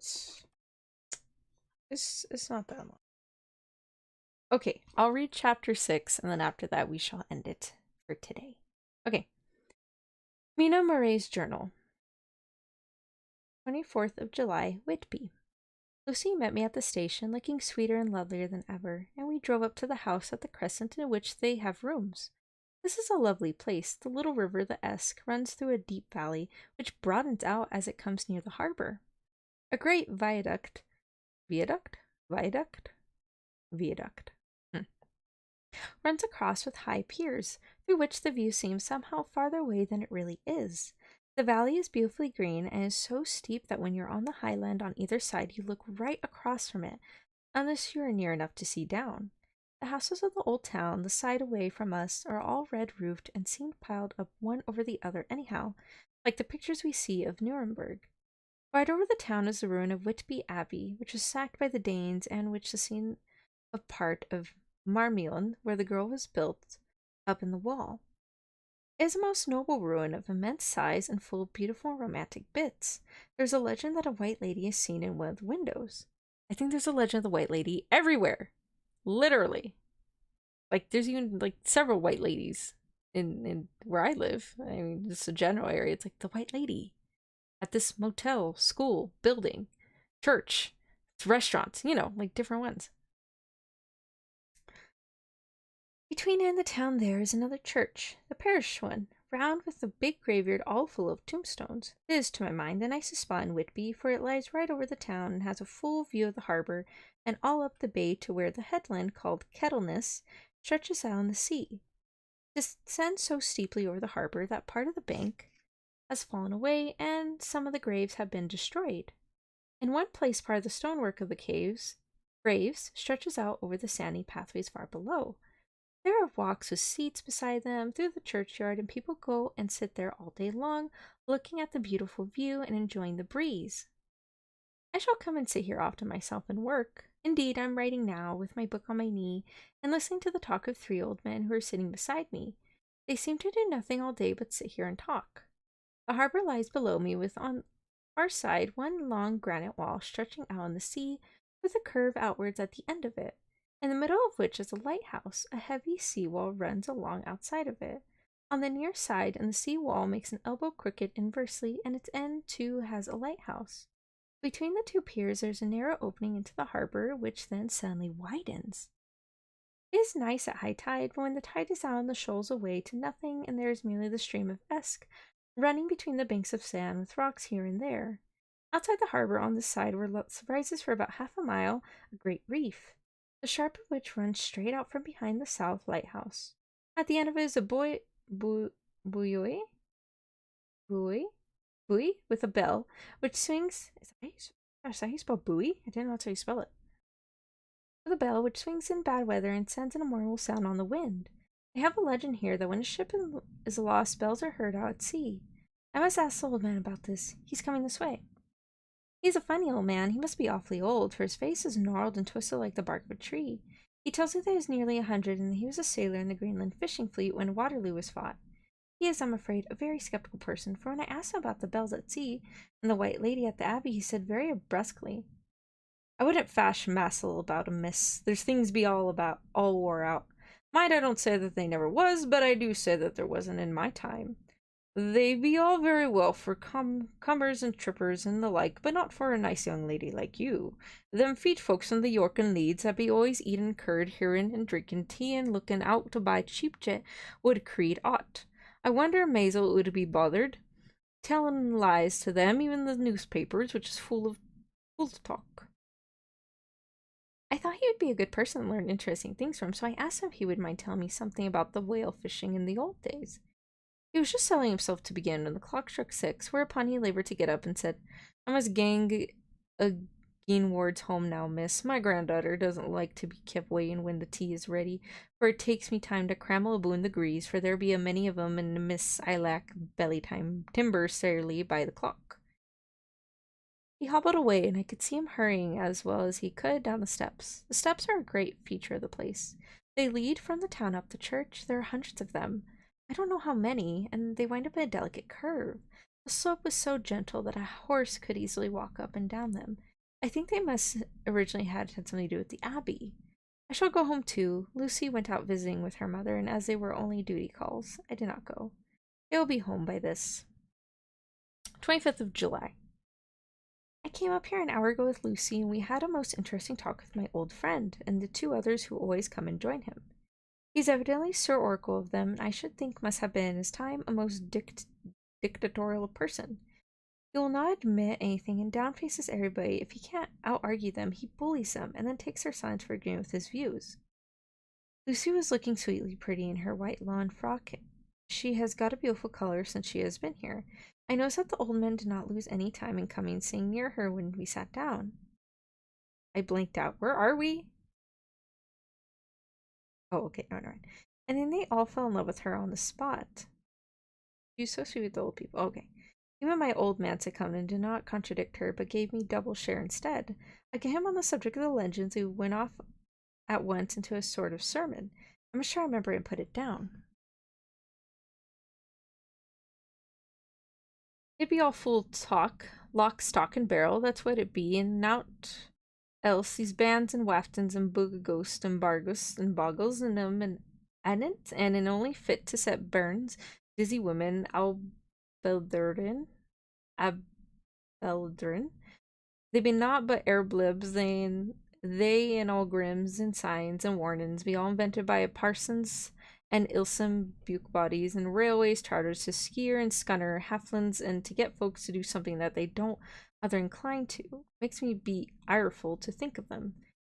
it's not that long. Okay, I'll read chapter 6 and then after that we shall end it for today. Okay. Mina Murray's journal. 24th of July, Whitby. Lucy met me at the station, looking sweeter and lovelier than ever, and we drove up to the house at the Crescent in which they have rooms. This is a lovely place. The little river, the Esk, runs through a deep valley, which broadens out as it comes near the harbor. A great viaduct, runs across with high piers, through which the view seems somehow farther away than it really is. The valley is beautifully green and is so steep that when you're on the highland on either side, you look right across from it, unless you are near enough to see down. The houses of the old town, the side away from us, are all red-roofed and seem piled up one over the other anyhow, like the pictures we see of Nuremberg. Right over the town is the ruin of Whitby Abbey, which was sacked by the Danes and which is seen a part of Marmion, where the girl was built up in the wall. It is a most noble ruin of immense size and full of beautiful romantic bits. There's a legend that a white lady is seen in one of the windows. I think there's a legend of the white lady everywhere. Literally. Like, there's even, like, several white ladies in where I live. I mean, just a general area. It's like the white lady at this motel, school, building, church, restaurants, you know, like different ones. Between it and the town there is another church, the parish one, round with a big graveyard all full of tombstones. It is, to my mind, the nicest spot in Whitby, for it lies right over the town and has a full view of the harbor and all up the bay to where the headland, called Kettleness, stretches out in the sea. This descends so steeply over the harbor that part of the bank has fallen away and some of the graves have been destroyed. In one place, part of the stonework of the graves stretches out over the sandy pathways far below. There are walks with seats beside them through the churchyard, and people go and sit there all day long, looking at the beautiful view and enjoying the breeze. I shall come and sit here often myself and work. Indeed, I'm writing now, with my book on my knee, and listening to the talk of 3 old men who are sitting beside me. They seem to do nothing all day but sit here and talk. The harbor lies below me, with on our side one long granite wall stretching out on the sea, with a curve outwards at the end of it, in the middle of which is a lighthouse. A heavy sea wall runs along outside of it, on the near side, and the sea wall makes an elbow crooked inversely, and its end too has a lighthouse. Between the 2 piers there is a narrow opening into the harbor, which then suddenly widens. It is nice at high tide, but when the tide is out and the shoals away to nothing, and there is merely the stream of Esk running between the banks of sand with rocks here and there. Outside the harbor, on this side, where rises for about half a mile a great reef, the sharp of which runs straight out from behind the south lighthouse. At the end of it is a buoy with a bell, which swings. Is that how you spell buoy? I didn't know that's how you spell it. With a bell which swings in bad weather and sends an immortal sound on the wind. I have a legend here that when a ship is lost, bells are heard out at sea. I must ask the old man about this. He's coming this way. He's a funny old man. He must be awfully old, for his face is gnarled and twisted like the bark of a tree. He tells me that he is nearly 100 and that he was a sailor in the Greenland fishing fleet when Waterloo was fought. He is, I'm afraid, a very skeptical person, for when I asked him about the bells at sea and the white lady at the abbey, he said very brusquely, "I wouldn't fash massel about 'em, miss. There's things be all wore out. Mind, I don't say that they never was, but I do say that there wasn't in my time. They be all very well for comers and trippers and the like, but not for a nice young lady like you. Them feet folks in the York and Leeds that be always eating curd, hearing and drinking tea and looking out to buy cheap jet would creed aught. I wonder Maisel would be bothered. Telling lies to them, even the newspapers, which is full of talk." I thought he would be a good person and learn interesting things from, so I asked him if he would mind telling me something about the whale fishing in the old days. He was just selling himself to begin when the clock struck 6, whereupon he labored to get up and said, "I must gang wards home now, miss. My granddaughter doesn't like to be kept waiting when the tea is ready, for it takes me time to crammel aboon the grease, for there be a many of 'em, and miss I lack belly time timber sairly by the clock." He hobbled away, and I could see him hurrying as well as he could down the steps. The steps are a great feature of the place. They lead from the town up the church. There are hundreds of them. I don't know how many, and they wind up in a delicate curve. The slope was so gentle that a horse could easily walk up and down them. I think they must originally had something to do with the abbey. I shall go home too. Lucy went out visiting with her mother, and as they were only duty calls, I did not go. They will be home by this. 25th of July. I came up here an hour ago with Lucy, and we had a most interesting talk with my old friend, and the two others who always come and join him. He's evidently Sir Oracle of them, and I should think must have been in his time a most dictatorial person. He will not admit anything and downfaces everybody. If he can't out-argue them, he bullies them, and then takes their silence for agreeing with his views. Lucy was looking sweetly pretty in her white lawn frock. She has got a beautiful color since she has been here. I noticed that the old man did not lose any time in coming and sitting near her when we sat down. I blinked out. Where are we? Oh, okay, no. And then they all fell in love with her on the spot. She's so sweet with the old people. Okay. Even my old man succumbed and did not contradict her, but gave me double share instead. I got him on the subject of the legends, who went off at once into a sort of sermon. I'm sure I remember and put it down. It'd be all full talk, lock, stock, and barrel. That's what it be, and naught else. These bands and waftons and boogaghosts and bargos and boggles and and anent, and in only fit to set burns, dizzy women, Abelderin. They be naught but airblibs, they and all grims and signs and warnings be all invented by parsons and ilsome buke bodies and railways charters to skeer and scunner halflands and to get folks to do something that they don't other inclined to. Makes me be ireful to think of them.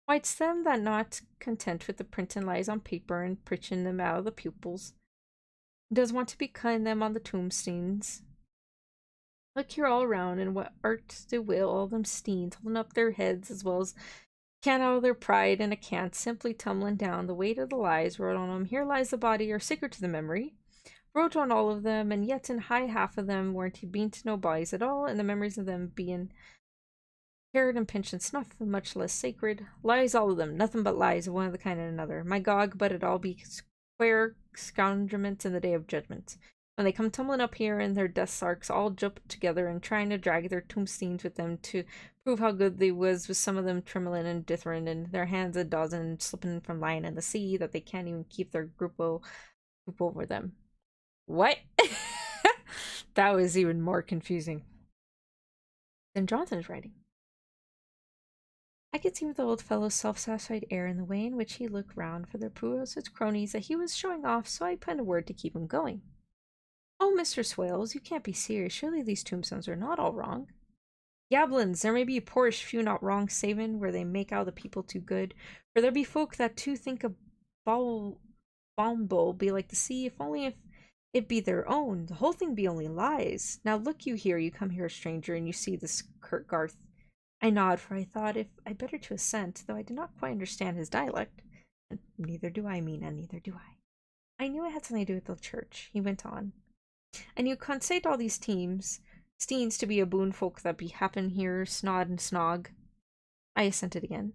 Why, it's them that not content with the printing lies on paper and preaching them out of the pupils, does want to be kind them on the tombstones. Look here all around, and what art they will, all them steens holding up their heads as well as can out of their pride and a cant, simply tumbling down. The weight of the lies wrote on them. Here lies the body, or sacred to the memory. Wrote on all of them, and yet in high half of them weren't he been to no bodies at all, and the memories of them being cared and pinched and snuff, and much less sacred. Lies all of them, nothing but lies of one of the kind and another. My gog, but it all be square scoundrements in the day of judgment. When they come tumbling up here in their death sarks, all jumped together and trying to drag their tombstones with them to prove how good they was, with some of them trembling and dithering, and their hands a dozen slipping from lying in the sea, that they can't even keep their group over them. What? That was even more confusing than Jonathan's writing. I could see with the old fellow's self-satisfied air and the way in which he looked round for the approval of his cronies that he was showing off, so I put in a word to keep him going. Oh, Mr. Swales, you can't be serious. Surely these tombstones are not all wrong. Yablins, there may be a poorish few not wrong savin', where they make out the people too good. For there be folk that too think a balm-bowl be like the sea, if only if it be their own. The whole thing be only lies. Now look you here, you come here a stranger, and you see this Kurt Garth. I nod, for I thought if I better to assent, though I did not quite understand his dialect. And neither do I, Mina, neither do I. I knew it had something to do with the church, he went on. And you constate all these steens to be a boon folk that be happen here, snod and snog. I assented again.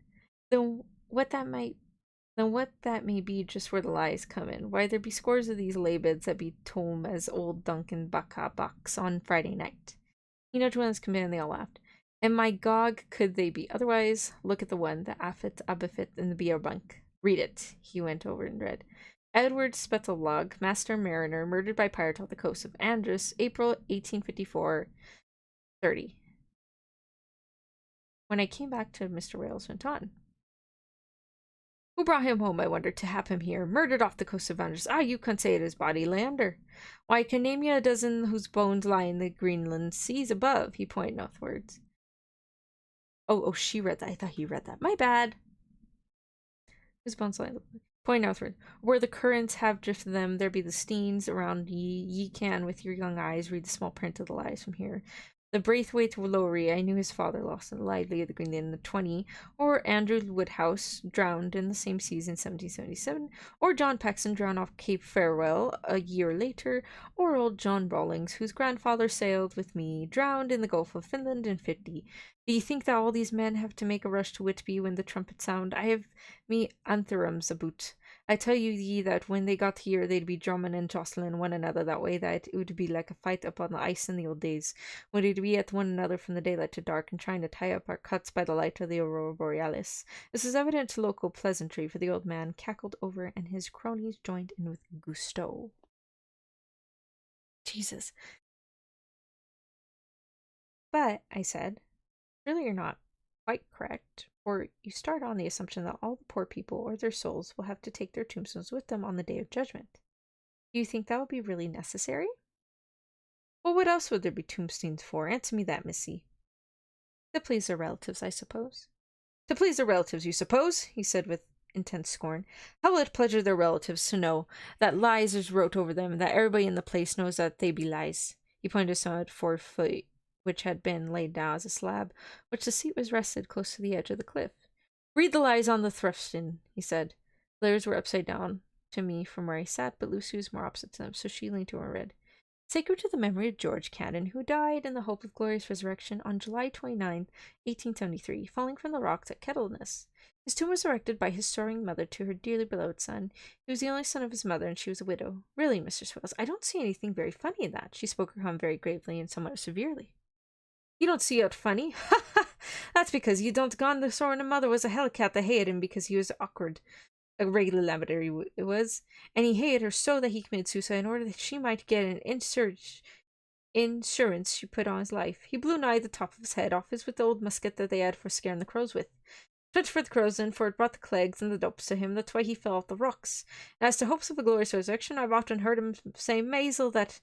Then what that may be just where the lies come in. Why, there be scores of these laybids that be tome as old Duncan Bucks on Friday night. You know, Joanne's come in and they all laughed. And my gog, could they be otherwise? Look at the one, the Affit, Abifit, and the Bierbunk. Read it. He went over and read. Edward Spettlelog, master mariner, murdered by pirate off the coast of Andros, April 1854, 30. When I came back to Mr. Wales went on. Who brought him home, I wonder, to have him here, murdered off the coast of Andros? Ah, you can't say it is body, Leander. Why, I can name you a dozen whose bones lie in the Greenland seas above. He pointed northwards. Oh, she read that. I thought he read that. My bad. His bones lie in the point northward, where the currents have drifted them, there be the steens around ye. Ye can, with your young eyes, read the small print of the lies from here. The Braithwaite Lowry, I knew his father lost in the lively of the Greenland in the 20, or Andrew Woodhouse, drowned in the same seas in 1777, or John Paxton, drowned off Cape Farewell a year later, or old John Rawlings, whose grandfather sailed with me, drowned in the Gulf of Finland in 50. Do you think that all these men have to make a rush to Whitby when the trumpet sound? I have me antherums aboot, I tell you ye that when they got here, they'd be drumming and jostling one another that way that it would be like a fight up on the ice in the old days, when they'd be at one another from the daylight to dark and trying to tie up our cuts by the light of the aurora borealis. This is evident local pleasantry, for the old man cackled over and his cronies joined in with gusto. Jesus. But, I said, really you're not quite correct, for you start on the assumption that all the poor people or their souls will have to take their tombstones with them on the day of judgment. Do you think that would be really necessary? Well, what else would there be tombstones for? Answer me that, missy. To please their relatives, I suppose. To please their relatives, you suppose? He said with intense scorn. How will it pleasure their relatives to know that lies is wrote over them, and that everybody in the place knows that they be lies? He pointed to some 4 foot which had been laid down as a slab, which the seat was rested close to the edge of the cliff. Read the lies on the thrustin, he said. Theirs were upside down to me from where I sat, but Lucy was more opposite to them, so she leaned to her and read. Sacred to the memory of George Cannon, who died in the hope of glorious resurrection on July 29, 1873, falling from the rocks at Kettleness. His tomb was erected by his sorrowing mother to her dearly beloved son. He was the only son of his mother, and she was a widow. Really, Mr. Swells, I don't see anything very funny in that. She spoke her hum very gravely and somewhat severely. You don't see it funny? Ha ha! That's because you don't gone the sorrowing mother was a hellcat that hated him because he was awkward. A regular lavatory it was, and he hated her so that he committed suicide in order that she might get an insurance she put on his life. He blew nigh the top of his head off with the old musket that they had for scaring the crows with. Fit for the crows then, for it brought the clegs and the dopes to him, that's why he fell off the rocks. And as to hopes of a glorious resurrection, I've often heard him say mazel that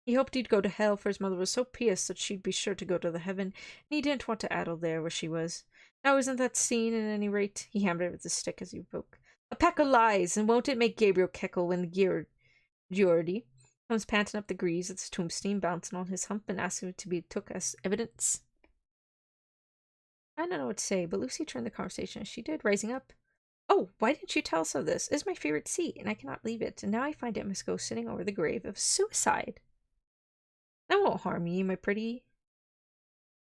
he hoped he'd go to hell, for his mother was so pious that she'd be sure to go to the heaven, and he didn't want to addle there where she was. Now isn't that seen, at any rate? He hammered it with his stick as he spoke. A pack of lies, and won't it make Gabriel keckle when the Geordie comes panting up the grease at the tombstone, bouncing on his hump and asking it to be took as evidence? I don't know what to say, but Lucy turned the conversation as she did, rising up. Oh, why didn't you tell us of this? It's my favorite seat, and I cannot leave it, and now I find it must go sitting over the grave of suicide. That won't harm ye, my pretty.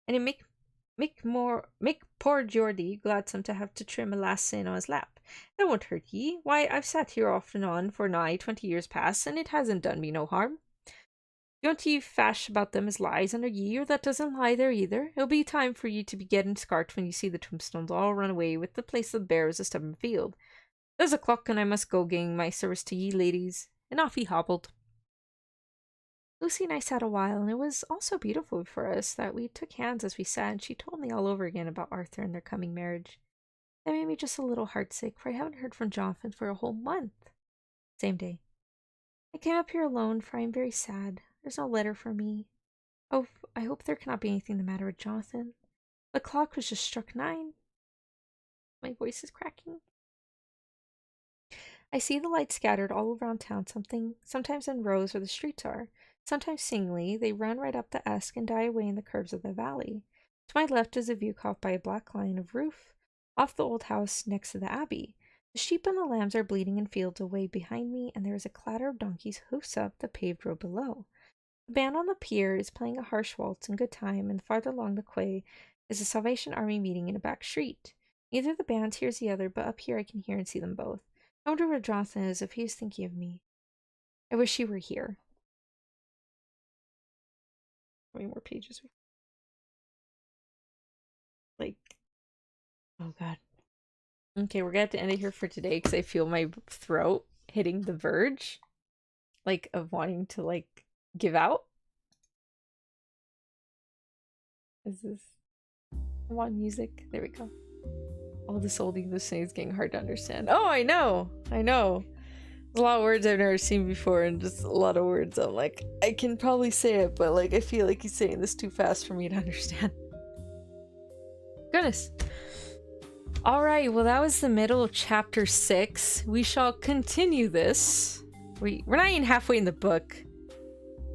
And it make poor Geordie gladsome to have to trim a last sin on his lap. That won't hurt ye. Why, I've sat here off and on for nigh 20 years past, and it hasn't done me no harm. Don't ye fash about them as lies under ye, or that doesn't lie there either. It'll be time for ye to be getting scart when you see the tombstones all run away with the place of bare as a stubborn field. There's a clock, and I must go gang my service to ye, ladies. And off he hobbled. Lucy and I sat a while, and it was all so beautiful for us that we took hands as we sat, and she told me all over again about Arthur and their coming marriage. That made me just a little heartsick, for I haven't heard from Jonathan for a whole month. Same day. I came up here alone, for I am very sad. There's no letter for me. Oh, I hope there cannot be anything the matter with Jonathan. The clock was just struck 9. My voice is cracking. I see the lights scattered all around town, sometimes in rows where the streets are. Sometimes singly, they run right up the Esk and die away in the curves of the valley. To my left is a view caught by a black line of roof off the old house next to the abbey. The sheep and the lambs are bleating in fields away behind me, and there is a clatter of donkeys' hoofs up the paved road below. The band on the pier is playing a harsh waltz in good time, and farther along the quay is a Salvation Army meeting in a back street. Neither of the bands hears the other, but up here I can hear and see them both. I wonder where Jonathan is, if he is thinking of me. I wish he were here. How many more pages? Like, oh god. Okay, we're gonna have to end it here for today because I feel my throat hitting the verge, like, of wanting to, like, give out. Is this? I want music. There we go. All this old English saying is getting hard to understand. Oh, I know! I know! There's a lot of words I've never seen before, and just a lot of words I'm like, I can probably say it, but, like, I feel like he's saying this too fast for me to understand. Goodness. Alright, well that was the middle of chapter 6. We shall continue this. We're not even halfway in the book.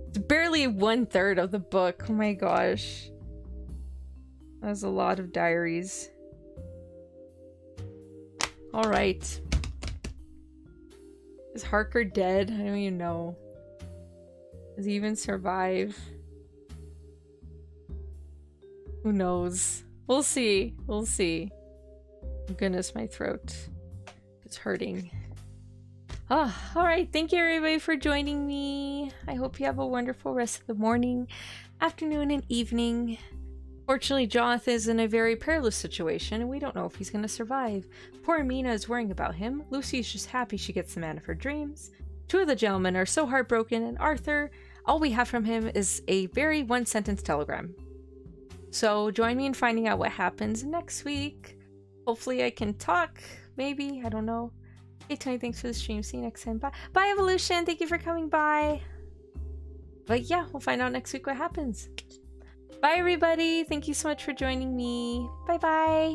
It's barely 1/3 of the book. Oh my gosh. That was a lot of diaries. Alright. Is Harker dead? I don't even know. Does he even survive? Who knows? We'll see. We'll see. Oh, goodness, my throat is hurting. Oh, all right. Thank you, everybody, for joining me. I hope you have a wonderful rest of the morning, afternoon, and evening. Fortunately, Jonathan is in a very perilous situation, and we don't know if he's going to survive. Poor Mina is worrying about him. Lucy's just happy she gets the man of her dreams. Two of the gentlemen are so heartbroken, and Arthur, all we have from him is a very one-sentence telegram. So join me in finding out what happens next week. Hopefully I can talk, maybe, I don't know. Hey Tony, thanks for the stream. See you next time. Bye. Bye, Evolution. Thank you for coming by. But yeah, we'll find out next week what happens. Bye, everybody. Thank you so much for joining me. Bye-bye.